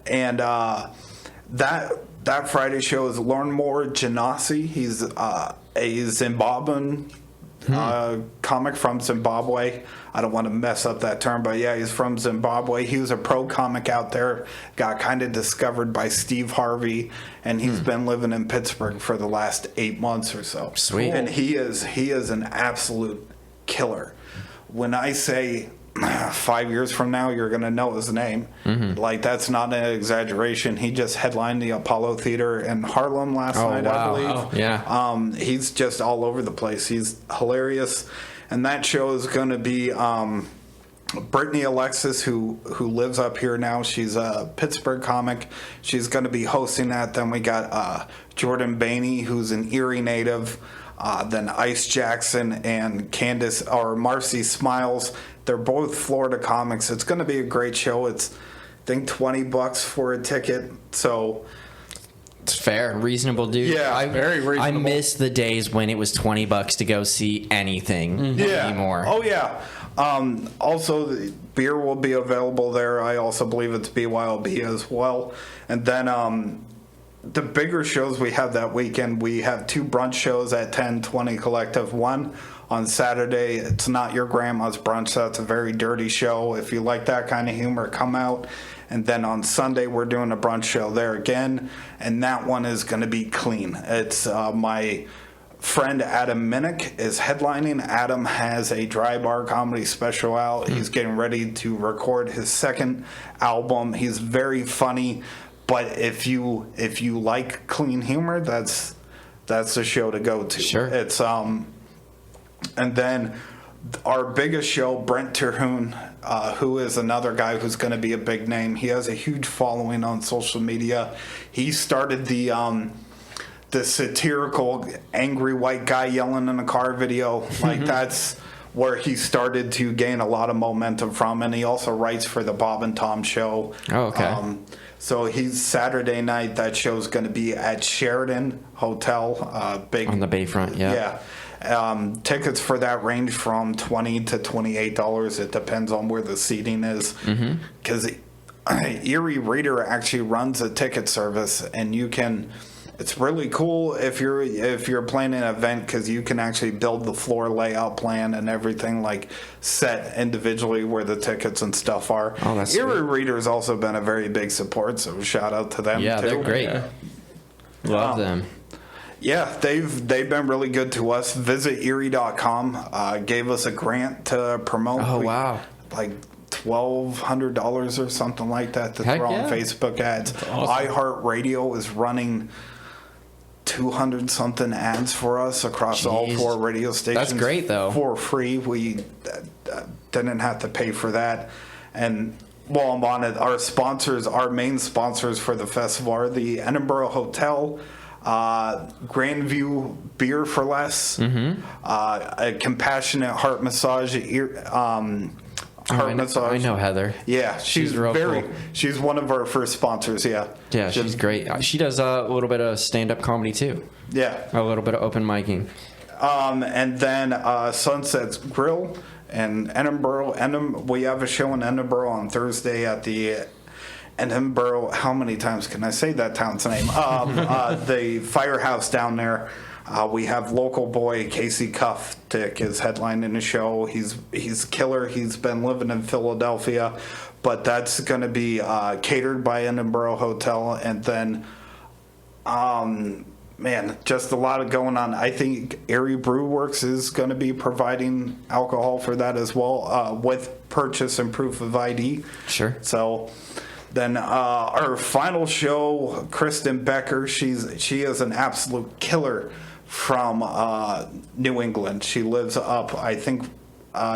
And that Friday show is Werner Books. He's a Zimbabwean comic from Zimbabwe. I don't want to mess up that term, but yeah, he's from Zimbabwe. He was a pro comic out there, got kind of discovered by Steve Harvey, and he's been living in Pittsburgh for the last 8 months or so. Sweet. And he is an absolute killer. When I say 5 years from now, you're going to know his name. Like, that's not an exaggeration. He just headlined the Apollo Theater in Harlem last night, I believe. Oh, yeah. He's just all over the place. He's hilarious. And that show is going to be Brittany Alexis, who lives up here now. She's a Pittsburgh comic. She's going to be hosting that. Then we got Jordan Bainey, who's an Erie native. Then Ice Jackson and Marcy Smiles. They're both Florida comics. It's going to be a great show. It's, I think, $20 for a ticket. So it's fair, reasonable, dude. Yeah, very reasonable. I miss the days when it was $20 to go see anything anymore. Oh yeah. Also, the beer will be available there. I also believe it's BYOB as well. And then the bigger shows we have that weekend, we have 2 brunch shows at 1020 Collective. One on Saturday, it's Not Your Grandma's Brunch. That's a very dirty show. If you like that kind of humor, come out. And then on Sunday, we're doing a brunch show there again, and that one is going to be clean. It's my friend Adam Minnick is headlining. Adam has a dry bar comedy special out. He's getting ready to record his 2nd album. He's very funny, but if you like clean humor, that's the show to go to. Sure. It's and then our biggest show, Brent Terhune, who is another guy who's going to be a big name. He has a huge following on social media. He started the satirical angry white guy yelling in a car video. Like, that's where he started to gain a lot of momentum from. And he also writes for the Bob and Tom show. Oh, okay. So he's Saturday night. That show's going to be at Sheridan Hotel. Big on the Bayfront. Yeah. Tickets for that range from $20 to $28. It depends on where the seating is. Because Erie Reader actually runs a ticket service, and you can. It's really cool if you're planning an event, because you can actually build the floor layout plan and everything, like set individually where the tickets and stuff are. Oh, that's Erie sweet. Reader's also been a very big support, so shout out to them. Yeah, too. they're great. Yeah. Love them. Yeah, they've been really good to us. Visit Erie.com. Gave us a grant to promote. Oh, wow. Like $1,200 or something like that to Heck throw yeah. on Facebook ads. Awesome. iHeartRadio is running 200 something ads for us across all Jeez. 4 radio stations. That's great, though. For free. We didn't have to pay for that. And while I'm on it, our main sponsors for the festival are the Edinburgh Hotel, Grandview Beer for Less, a Compassionate Heart Massage, massage. I know Heather. Yeah, she's real very. cool. She's one of our first sponsors. Yeah. Yeah, she's great. She does a little bit of stand-up comedy too. Yeah. A little bit of open micing. And then Sunset's Grill in Edinburgh. We have a show in Edinburgh on Thursday at the Edinburgh. How many times can I say that town's name? The Firehouse down there. We have local boy Casey Cuff Skeptic is headlining the show. He's killer. He's been living in Philadelphia, but that's going to be catered by Edinburgh Hotel. And then, man, just a lot of going on. I think Erie Brew Works is going to be providing alcohol for that as well, with purchase and proof of ID. Sure. So then our final show, Kristen Becker, she is an absolute killer from New England. She lives up, I think,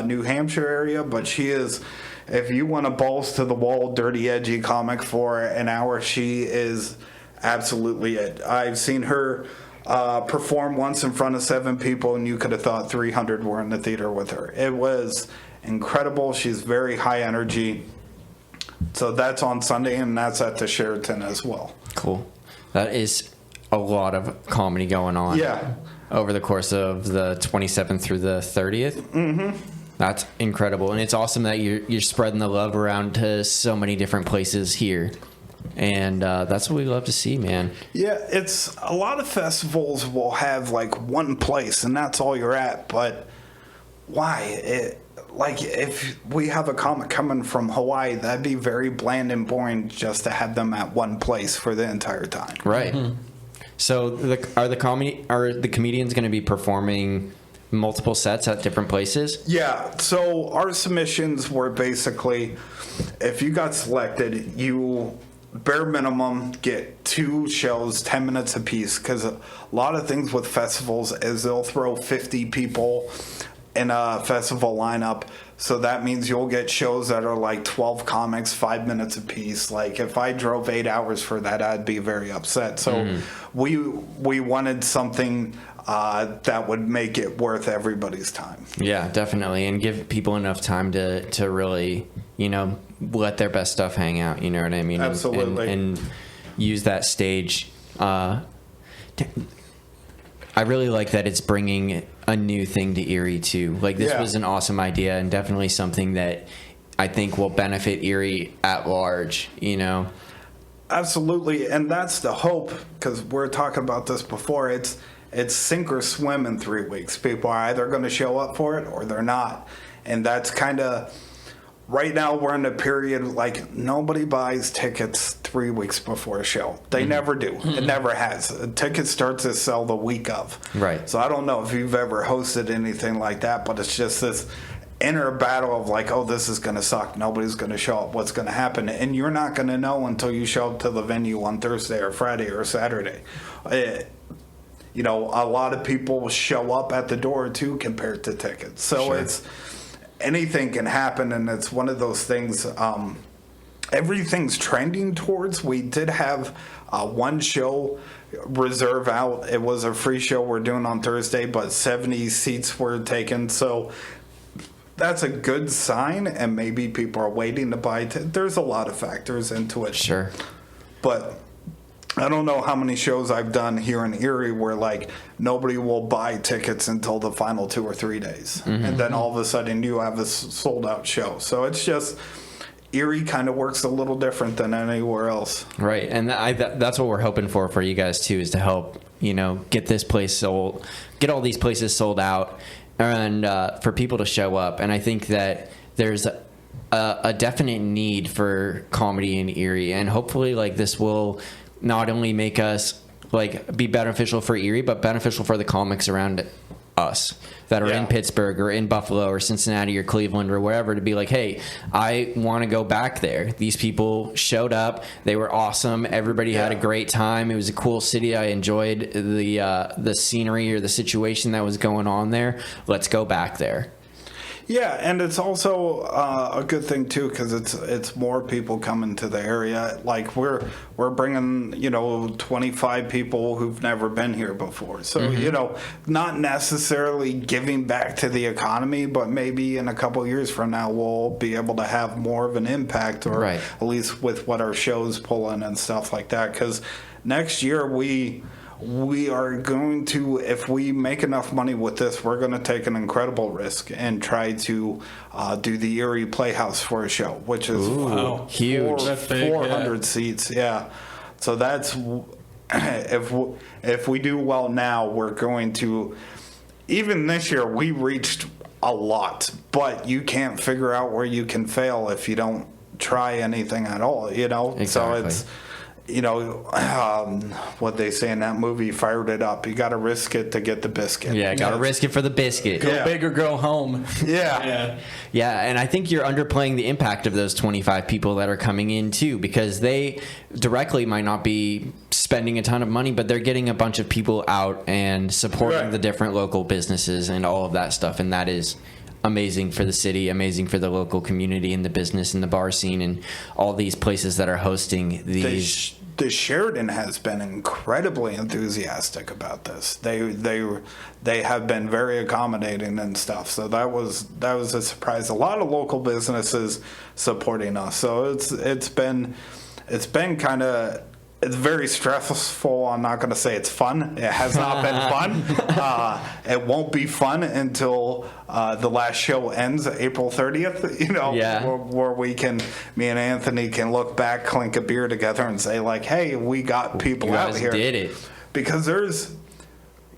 New Hampshire area, but she is, if you want a balls to the wall, dirty, edgy comic for an hour, she is absolutely it. I've seen her perform once in front of 7 people, and you could have thought 300 were in the theater with her. It was incredible. She's very high energy. So that's on Sunday, and that's at the Sheraton as well. Cool. That is a lot of comedy going on. Yeah. Over the course of the 27th through the 30th. Mm-hmm. That's incredible, and it's awesome that you're spreading the love around to so many different places here. And that's what we love to see, man. Yeah, it's a lot of festivals will have like one place and that's all you're at, but why? Like if we have a comic coming from Hawaii, that'd be very bland and boring just to have them at one place for the entire time. Right. Mm-hmm. So are the comedians going to be performing multiple sets at different places? Yeah, so our submissions were basically, if you got selected, you bare minimum get 2 shows, 10 minutes apiece, because a lot of things with festivals is they'll throw 50 people in a festival lineup, so that means you'll get shows that are like 12 comics, 5 minutes apiece. Like if I drove 8 hours for that, I'd be very upset. So we wanted something that would make it worth everybody's time. Yeah, definitely, and give people enough time to really, let their best stuff hang out. You know what I mean? Absolutely. And use that stage. I really like that it's bringing a new thing to Erie too. Like this was an awesome idea, and definitely something that I think will benefit Erie at large. Absolutely, and that's the hope, because we're talking about this before. It's sink or swim in 3 weeks. People are either going to show up for it or they're not, and that's kind of. Right now, we're in a period like nobody buys tickets 3 weeks before a show. They never do. It never has. Tickets start to sell the week of. Right. So I don't know if you've ever hosted anything like that, but it's just this inner battle of like, oh, this is going to suck. Nobody's going to show up. What's going to happen? And you're not going to know until you show up to the venue on Thursday or Friday or Saturday. A lot of people show up at the door too compared to tickets. So Sure. It's anything can happen, and it's one of those things. Everything's trending towards. We did have one show reserve out. It was a free show we're doing on Thursday, but 70 seats were taken. So that's a good sign, and maybe people are waiting to buy. There's a lot of factors into it. Sure. But I don't know how many shows I've done here in Erie where like nobody will buy tickets until the final 2 or 3 days, and then all of a sudden you have a sold out show. So it's just Erie kind of works a little different than anywhere else. Right, and that's what we're hoping for you guys too, is to help get this place sold, get all these places sold out, and for people to show up. And I think that there's a definite need for comedy in Erie, and hopefully like this will not only make us like be beneficial for Erie, but beneficial for the comics around us that are in Pittsburgh or in Buffalo or Cincinnati or Cleveland or wherever, to be like, hey, I want to go back there. These people showed up. They were awesome. Everybody had a great time. It was a cool city. I enjoyed the scenery or the situation that was going on there. Let's go back there. Yeah, and it's also a good thing too, because it's more people coming to the area. Like we're bringing 25 people who've never been here before. So not necessarily giving back to the economy, but maybe in a couple of years from now we'll be able to have more of an impact, or at least with what our shows pull in and stuff like that. Because next year we are going to, if we make enough money with this, we're going to take an incredible risk and try to do the Erie Playhouse for a show, which is huge. 400 seats. Yeah. So that's, if we do well now, we're going to, even this year we reached a lot, but you can't figure out where you can fail if you don't try anything at all, you know? Exactly. So it's, you know, what they say in that movie, fired it up. You got to risk it to get the biscuit. Yeah, got to risk it for the biscuit. Go big or go home. Yeah. Yeah, and I think you're underplaying the impact of those 25 people that are coming in too, because they directly might not be spending a ton of money, but they're getting a bunch of people out and supporting the different local businesses and all of that stuff, and that is amazing for the city, amazing for the local community and the business and the bar scene and all these places that are hosting these. The Sheridan has been incredibly enthusiastic about this. They have been very accommodating and stuff. So that was a surprise. A lot of local businesses supporting us. So it's been kind of. It's very stressful. I'm not going to say it's fun. It has not been fun. It won't be fun until the last show ends, April 30th. You know, where me and Anthony can look back, clink a beer together, and say like, "Hey, we got people out here." Did it? Because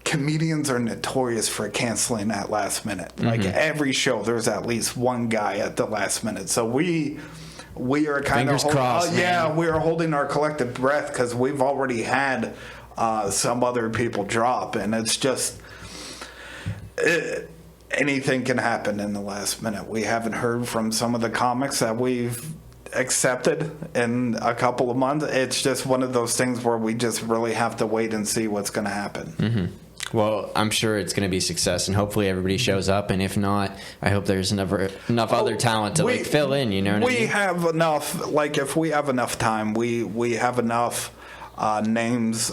comedians are notorious for canceling at last minute. Like every show, there's at least one guy at the last minute. So we are kind Fingers of crossed, man. we are holding our collective breath because we've already had some other people drop, and it's just anything can happen in the last minute. We haven't heard from some of the comics that we've accepted in a couple of months. It's just one of those things where we just really have to wait and see what's going to happen. Mm-hmm. Well, I'm sure it's going to be a success, and hopefully everybody shows up. And if not, I hope there's enough other talent to fill in. You know what I mean? We have enough. Like if we have enough time, we have enough names.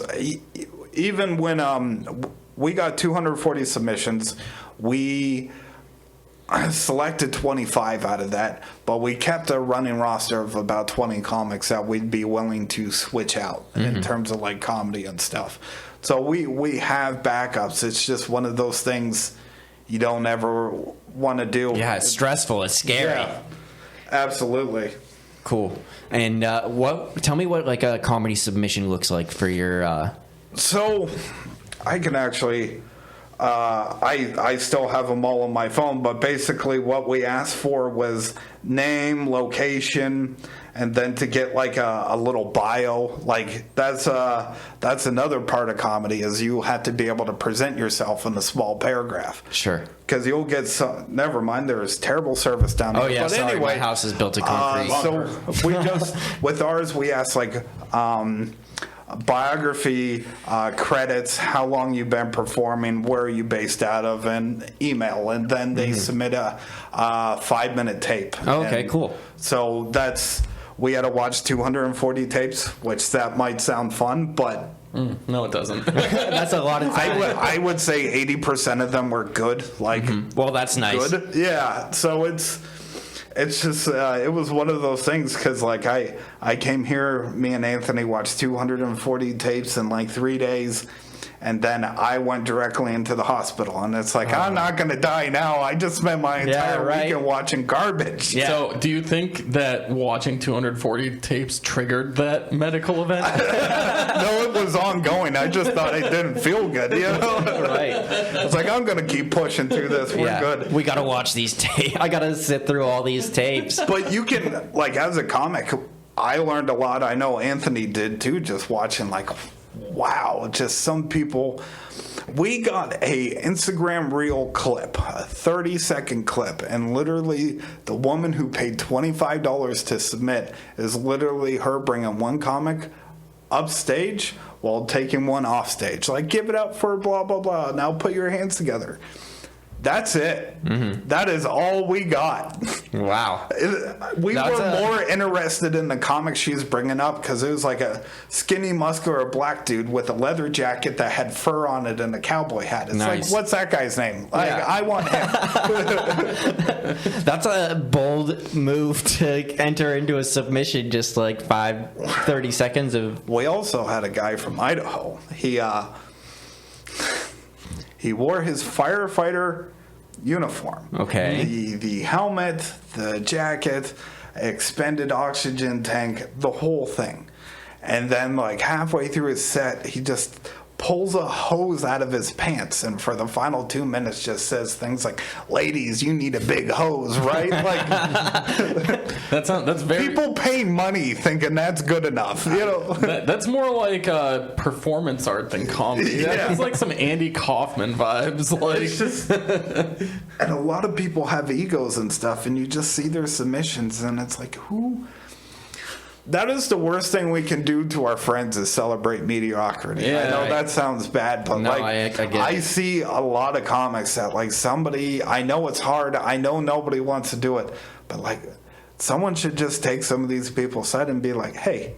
Even when we got 240 submissions, we selected 25 out of that, but we kept a running roster of about 20 comics that we'd be willing to switch out in terms of like comedy and stuff. So we have backups. It's just one of those things you don't ever want to do. Yeah, it's stressful. It's scary. Yeah, absolutely. Cool. And tell me what like a comedy submission looks like for your. So I can actually. I still have them all on my phone, but basically what we asked for was name, location, and then to get like a little bio. Like that's another part of comedy is you have to be able to present yourself in a small paragraph. Sure. Because you'll get some. Never mind, there's terrible service down there. Oh yeah, but sorry, anyway, my house is built of concrete. So we just with ours we asked like. Biography, credits, how long you've been performing, where are you based out of, and email, and then they submit a 5-minute tape. Oh, okay, and cool. So we had to watch 240 tapes, which that might sound fun, but No, it doesn't. That's a lot of time. I would say 80% of them were good. Like, Well, that's nice. good, yeah. So it's just it was one of those things because like I came here, me and Anthony watched 240 tapes in like 3 days, and then I went directly into the hospital, and it's like I'm not gonna die now. I just spent my entire weekend watching garbage. Yeah. So, do you think that watching 240 tapes triggered that medical event? No, it was ongoing. I just thought it didn't feel good. You know, Right. It's like I'm gonna keep pushing through this. We're good. We gotta watch these tapes. I gotta sit through all these tapes. But you can, like, as a comic, I learned a lot. I know Anthony did too, just watching, like, wow, just some people. We got a Instagram reel clip, a 30-second clip, and literally the woman who paid $25 to submit is literally her bringing one comic upstage while taking one off stage. Like, give it up for blah, blah, blah. Now put your hands together. That's it. Mm-hmm. That is all we got. Wow. We were more interested in the comic she's bringing up because it was like a skinny, muscular black dude with a leather jacket that had fur on it and a cowboy hat. It's nice. like, what's that guy's name? Like, I want him. That's a bold move to enter into a submission just like 30 seconds of... We also had a guy from Idaho. He wore his firefighter uniform. Okay. The helmet, the jacket, expended oxygen tank, the whole thing. And then, like, halfway through his set, he just pulls a hose out of his pants and for the final 2 minutes just says things like, ladies, you need a big hose, right? Like that's very people pay money thinking that's good enough, you know. That's more like performance art than comedy. Yeah. That's like some Andy Kaufman vibes. Like, It's just, and a lot of people have egos and stuff, and you just see their submissions, and it's like, who? That is the worst thing we can do to our friends is celebrate mediocrity. Yeah, I know that sounds bad, but No, like I get I it. see a lot of comics that like somebody, I know it's hard, I know nobody wants to do it, but like someone should just take some of these people aside and be like, hey,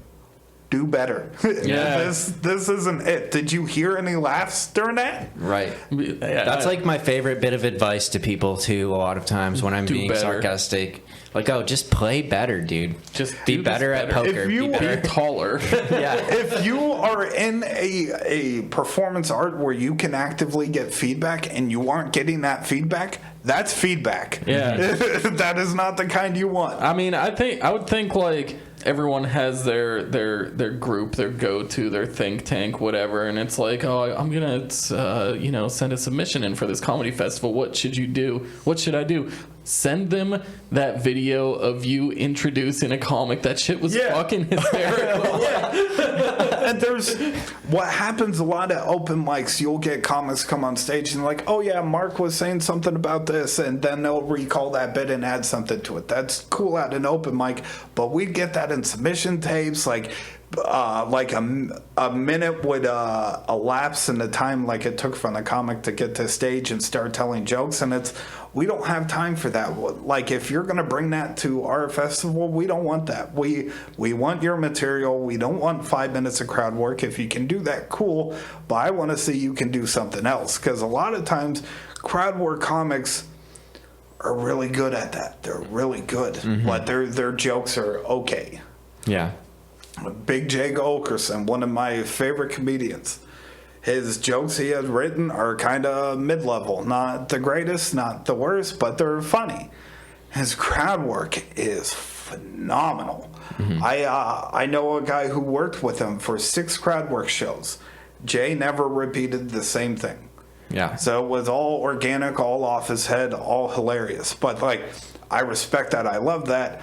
do better. Yeah. This isn't it. Did you hear any laughs during that? Right. yeah, That's like my favorite bit of advice to people too. A lot of times when I'm Do being better. sarcastic, like, oh, just play better, dude. Just be do better just at better. poker. If you Be were- better. taller. Yeah. If you are in a performance art where you can actively get feedback and you aren't getting that feedback, that's feedback. Yeah. That is not the kind you want. I mean, I would think like everyone has their group, their go-to, their think tank, whatever, and it's like, oh, I'm gonna send a submission in for this comedy festival. What should you do? What should I do? Send them that video of you introducing a comic. That shit was Yeah. fucking hysterical. And there's what happens a lot at open mics. You'll get comics come on stage and like, oh yeah, Mark was saying something about this, and then they'll recall that bit and add something to it. That's cool at an open mic, but we get that in submission tapes, like a minute would elapse in the time like it took from the comic to get to stage and start telling jokes, and we don't have time for that. Like if you're going to bring that to our festival, we don't want that. We want your material. We don't want 5 minutes of crowd work. If you can do that, cool, but I want to see you can do something else, because a lot of times crowd work comics are really good at that. They're really good, but their jokes are okay. Yeah. Big Jake Okerson, one of my favorite comedians. His jokes he has written are kind of mid-level. Not the greatest, not the worst, but they're funny. His crowd work is phenomenal. I know a guy who worked with him for 6 crowd work shows. Jay never repeated the same thing. Yeah. So it was all organic, all off his head, all hilarious. But like, I respect that. I love that.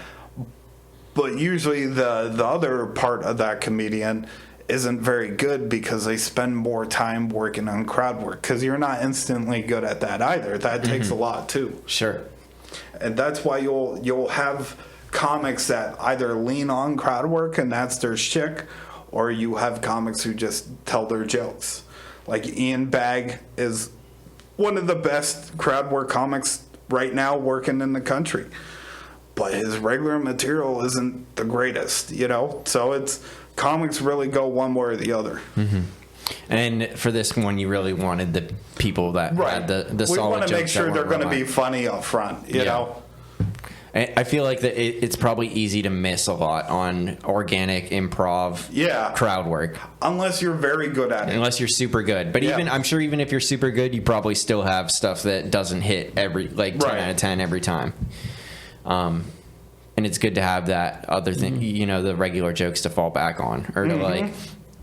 But usually the other part of that comedian isn't very good because they spend more time working on crowd work, because you're not instantly good at that either. That takes a lot too. Sure. And that's why you'll have comics that either lean on crowd work and that's their shtick, or you have comics who just tell their jokes. Like Ian Bagg is one of the best crowd work comics right now working in the country. But his regular material isn't the greatest, you know? So it's comics really go one way or the other. And for this one, you really wanted the people that had the We solid want to make jokes sure that they're weren't going to be reliant. funny up front, you Yeah. know? I feel like that it's probably easy to miss a lot on organic improv Yeah. crowd work. Unless you're very good at it. Unless you're super good. But Yeah. I'm sure even if you're super good, you probably still have stuff that doesn't hit every, like 10 Right. out of 10 every time. And it's good to have that other thing, the regular jokes to fall back on, or to like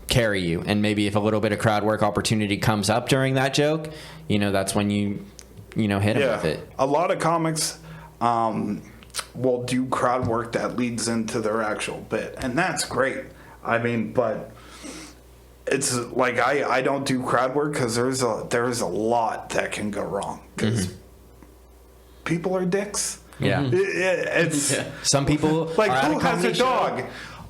carry you. And maybe if a little bit of crowd work opportunity comes up during that joke, that's when you hit them with it. A lot of comics will do crowd work that leads into their actual bit, and that's great. I mean, but it's like I don't do crowd work because there's a lot that can go wrong because people are dicks. Yeah. It's Some people like, are at who a has a comedy show. dog?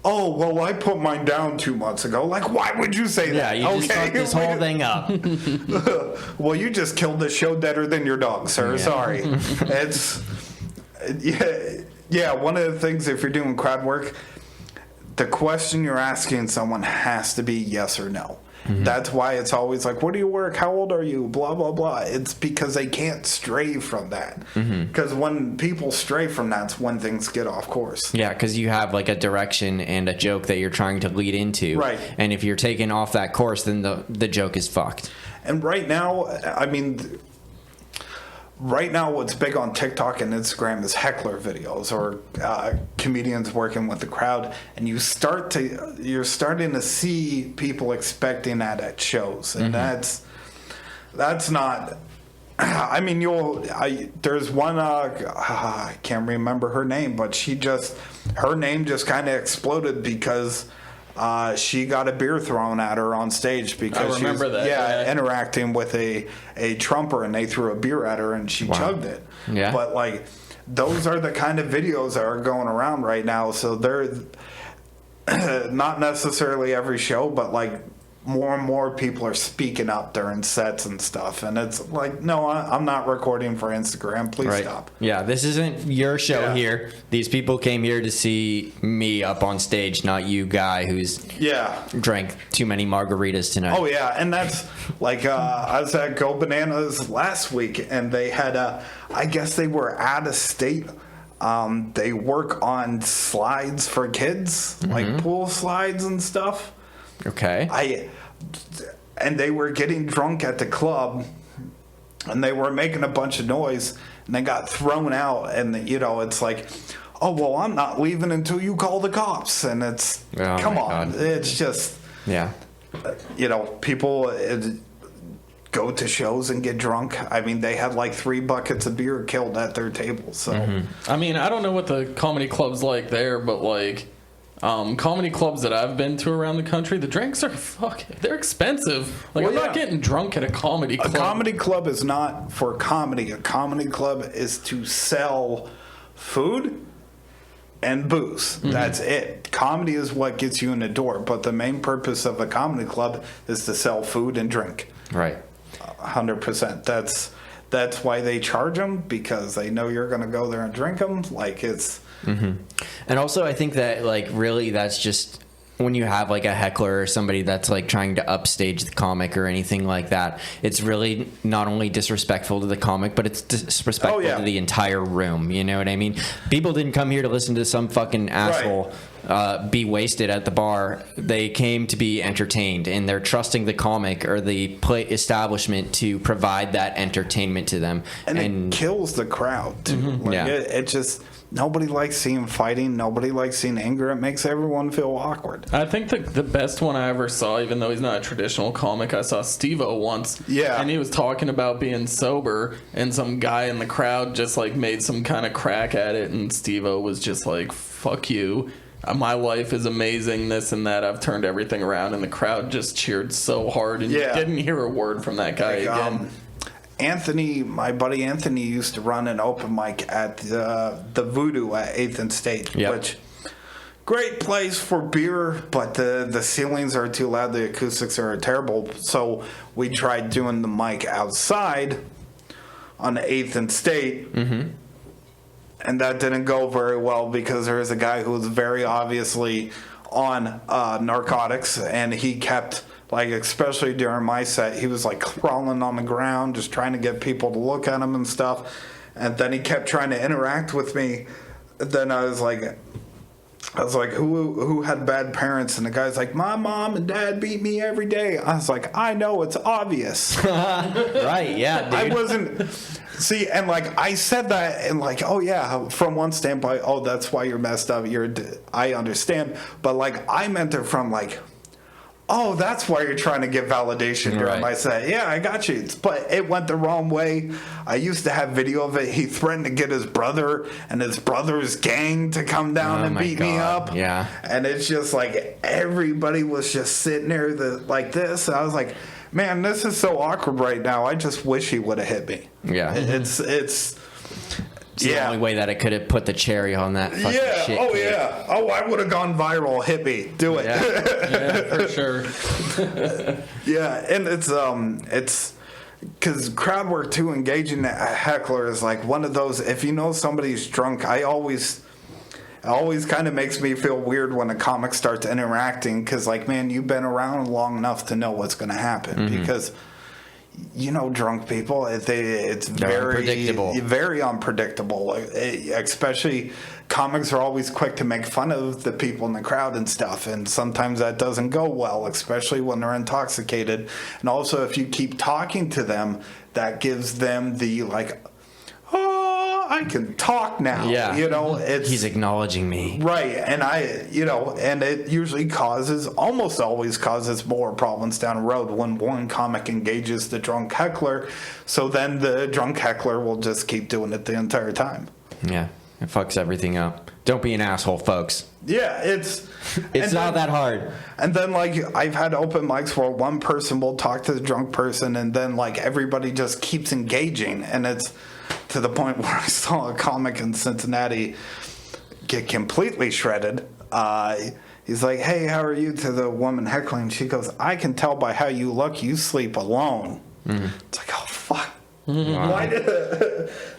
Oh, well, I put mine down 2 months ago. Like, why would you say Yeah, that? you just fucked this whole thing up. Well, you just killed the show deader than your dog, sir. Yeah. Sorry. It's yeah. One of the things, if you're doing crowd work, the question you're asking someone has to be yes or no. That's why it's always like, where do you work? How old are you? Blah, blah, blah. It's because they can't stray from that. Because when people stray from that's when things get off course. Yeah, because you have like a direction and a joke that you're trying to lead into. Right. And if you're taking off that course, then the joke is fucked. And right now, I mean, right now what's big on TikTok and Instagram is heckler videos or comedians working with the crowd, and you're starting to see people expecting that at shows, and that's not. I mean, there's one, I can't remember her name, but her name just kind of exploded because she got a beer thrown at her on stage because I remember she was that, interacting with a Trumper, and they threw a beer at her and she chugged it. Yeah. But like, those are the kind of videos that are going around right now. So they're not necessarily every show, but like, more and more people are speaking up during sets and stuff, and it's like, no, I'm not recording for Instagram. Please stop. Yeah, this isn't your show here. These people came here to see me up on stage, not you, guy who's drank too many margaritas tonight. Oh yeah, and that's like I was at Go Bananas last week, and they had I guess they were out of state. They work on slides for kids, like pool slides and stuff. Okay. And they were getting drunk at the club, and they were making a bunch of noise, and they got thrown out. And it's like, oh well, I'm not leaving until you call the cops. And it's come on, God. It's just people go to shows and get drunk. I mean, they had like 3 buckets of beer killed at their table. So I mean, I don't know what the comedy club's like there, but like. Comedy clubs that I've been to around the country, the drinks are they're expensive. Like, I'm not getting drunk at a comedy club. A comedy club is not for comedy. A comedy club is to sell food and booze. That's it. Comedy is what gets you in the door, but the main purpose of a comedy club is to sell food and drink. Right. 100%. That's why they charge them, because they know you're going to go there and drink them. Like, it's... And also, I think that, like, really that's just when you have, like, a heckler or somebody that's, like, trying to upstage the comic or anything like that, it's really not only disrespectful to the comic, but it's disrespectful to the entire room. You know what I mean? People didn't come here to listen to some fucking asshole be wasted at the bar. They came to be entertained, and they're trusting the comic or the establishment to provide that entertainment to them. And it kills the crowd, too. Like, it just... Nobody likes seeing fighting. Nobody likes seeing anger. It makes everyone feel awkward. I think the best one I ever saw, even though he's not a traditional comic, I saw Steve-O once. Yeah. And he was talking about being sober, and some guy in the crowd just, like, made some kind of crack at it, and Steve-O was just like, fuck you. My life is amazing, this and that. I've turned everything around, and the crowd just cheered so hard, and you didn't hear a word from that guy again. Anthony, my buddy Anthony, used to run an open mic at the Voodoo at 8th and State, which great place for beer, but the ceilings are too loud, the acoustics are terrible. So we tried doing the mic outside on 8th and State, and that didn't go very well because there was a guy who was very obviously on narcotics, and he kept... Like, especially during my set, he was, like, crawling on the ground, just trying to get people to look at him and stuff. And then he kept trying to interact with me. Then I was like, who had bad parents? And the guy's like, my mom and dad beat me every day. I was like, I know, it's obvious. Right, yeah, dude. I wasn't... See, and, like, I said that, and, like, oh, yeah, from one standpoint, oh, that's why you're messed up. I understand. But, like, I meant it from, like... Oh, that's why you're trying to get validation during my set. Yeah, I got you. But it went the wrong way. I used to have video of it. He threatened to get his brother and his brother's gang to come down and beat me up. Yeah. And it's just like everybody was just sitting there like this. I was like, man, this is so awkward right now. I just wish he would have hit me. Yeah. It's the only way that it could have put the cherry on that fucking shit. Oh, yeah. Oh, I would have gone viral. Hit me. Do it. Yeah, for sure. Yeah, and it's because crowd work too, engaging a heckler is like one of those, if you know somebody's drunk, it always kind of makes me feel weird when a comic starts interacting, because, like, man, you've been around long enough to know what's going to happen, because... You know, drunk people, it's very unpredictable. Especially comics are always quick to make fun of the people in the crowd and stuff, and sometimes that doesn't go well, especially when they're intoxicated. And also, if you keep talking to them, that gives them the, like, I can talk now. Yeah. You know, it's He's acknowledging me. right. And and it usually almost always causes more problems down the road when one comic engages the drunk heckler. So then the drunk heckler will just keep doing it the entire time. Yeah. It fucks everything up. Don't be an asshole, folks. Yeah, it's not that hard. And then, like, I've had open mics where one person will talk to the drunk person, and then, like, everybody just keeps engaging. And it's to the point where I saw a comic in Cincinnati get completely shredded. He's like, "Hey, how are you?" to the woman heckling. She goes, "I can tell by how you look, you sleep alone." It's like, oh, fuck. Wow. Why did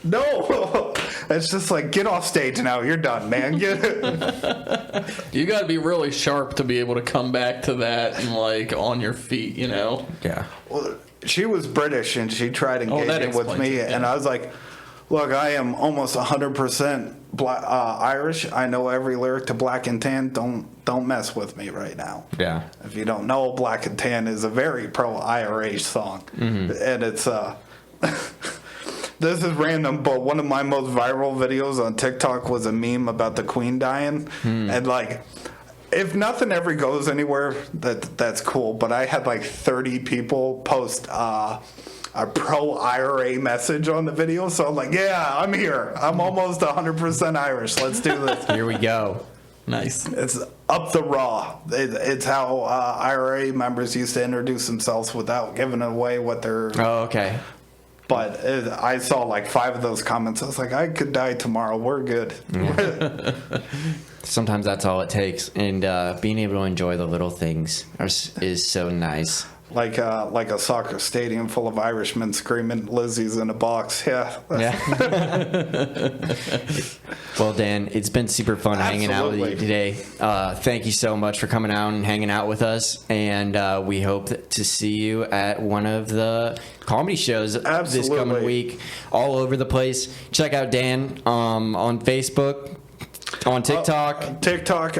no? It's just like, get off stage now. You're done, man. You got to be really sharp to be able to come back to that and like on your feet, you know. Yeah. Well, she was British and she tried engaging with me, and I was like, "Look, I am almost 100% Irish. I know every lyric to Black and Tan. Don't mess with me right now." Yeah. If you don't know, Black and Tan is a very pro-IRA song, and it's This is random, but one of my most viral videos on TikTok was a meme about the Queen dying, and like, if nothing ever goes anywhere, that's cool. But I had like 30 people post a pro-IRA message on the video, so I'm like, yeah, I'm here. I'm almost 100% Irish. Let's do this. Here we go. Nice. It's up the raw. It's how IRA members used to introduce themselves without giving away what they're. Oh, okay. But I saw like 5 of those comments. I was like, I could die tomorrow. We're good. Yeah. Sometimes that's all it takes, and being able to enjoy the little things is so nice. Like a soccer stadium full of Irishmen screaming, "Lizzie's in a box." Yeah. Yeah. Well, Dan, it's been super fun hanging out with you today. Thank you so much for coming out and hanging out with us, and we hope to see you at one of the comedy shows this coming week all over the place. Check out Dan on Facebook, on TikTok.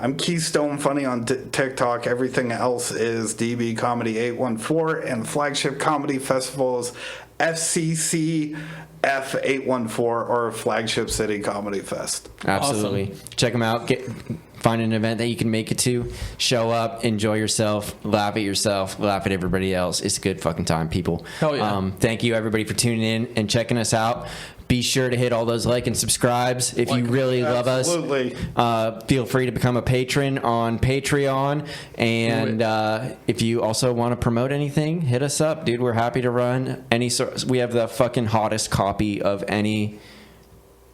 I'm Keystone Funny on TikTok. Everything else is DB Comedy 814, and Flagship Comedy Festivals FCC F814 or Flagship City Comedy Fest. Absolutely. Awesome. Check them out. Find an event that you can make it to. Show up, enjoy yourself, laugh at yourself, laugh at everybody else. It's a good fucking time, people. Hell yeah. Thank you, everybody, for tuning in and checking us out. Be sure to hit all those like and subscribes. If you really love us, feel free to become a patron on Patreon. And if you also want to promote anything, hit us up, dude. We're happy to run any sort. We have the fucking hottest copy of any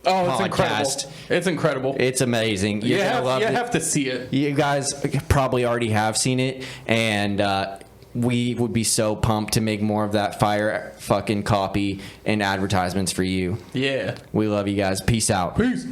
it's podcast. Incredible. It's incredible. It's amazing. You have to see it. You guys probably already have seen it, and we would be so pumped to make more of that fire fucking copy and advertisements for you. Yeah. We love you guys. Peace out. Peace.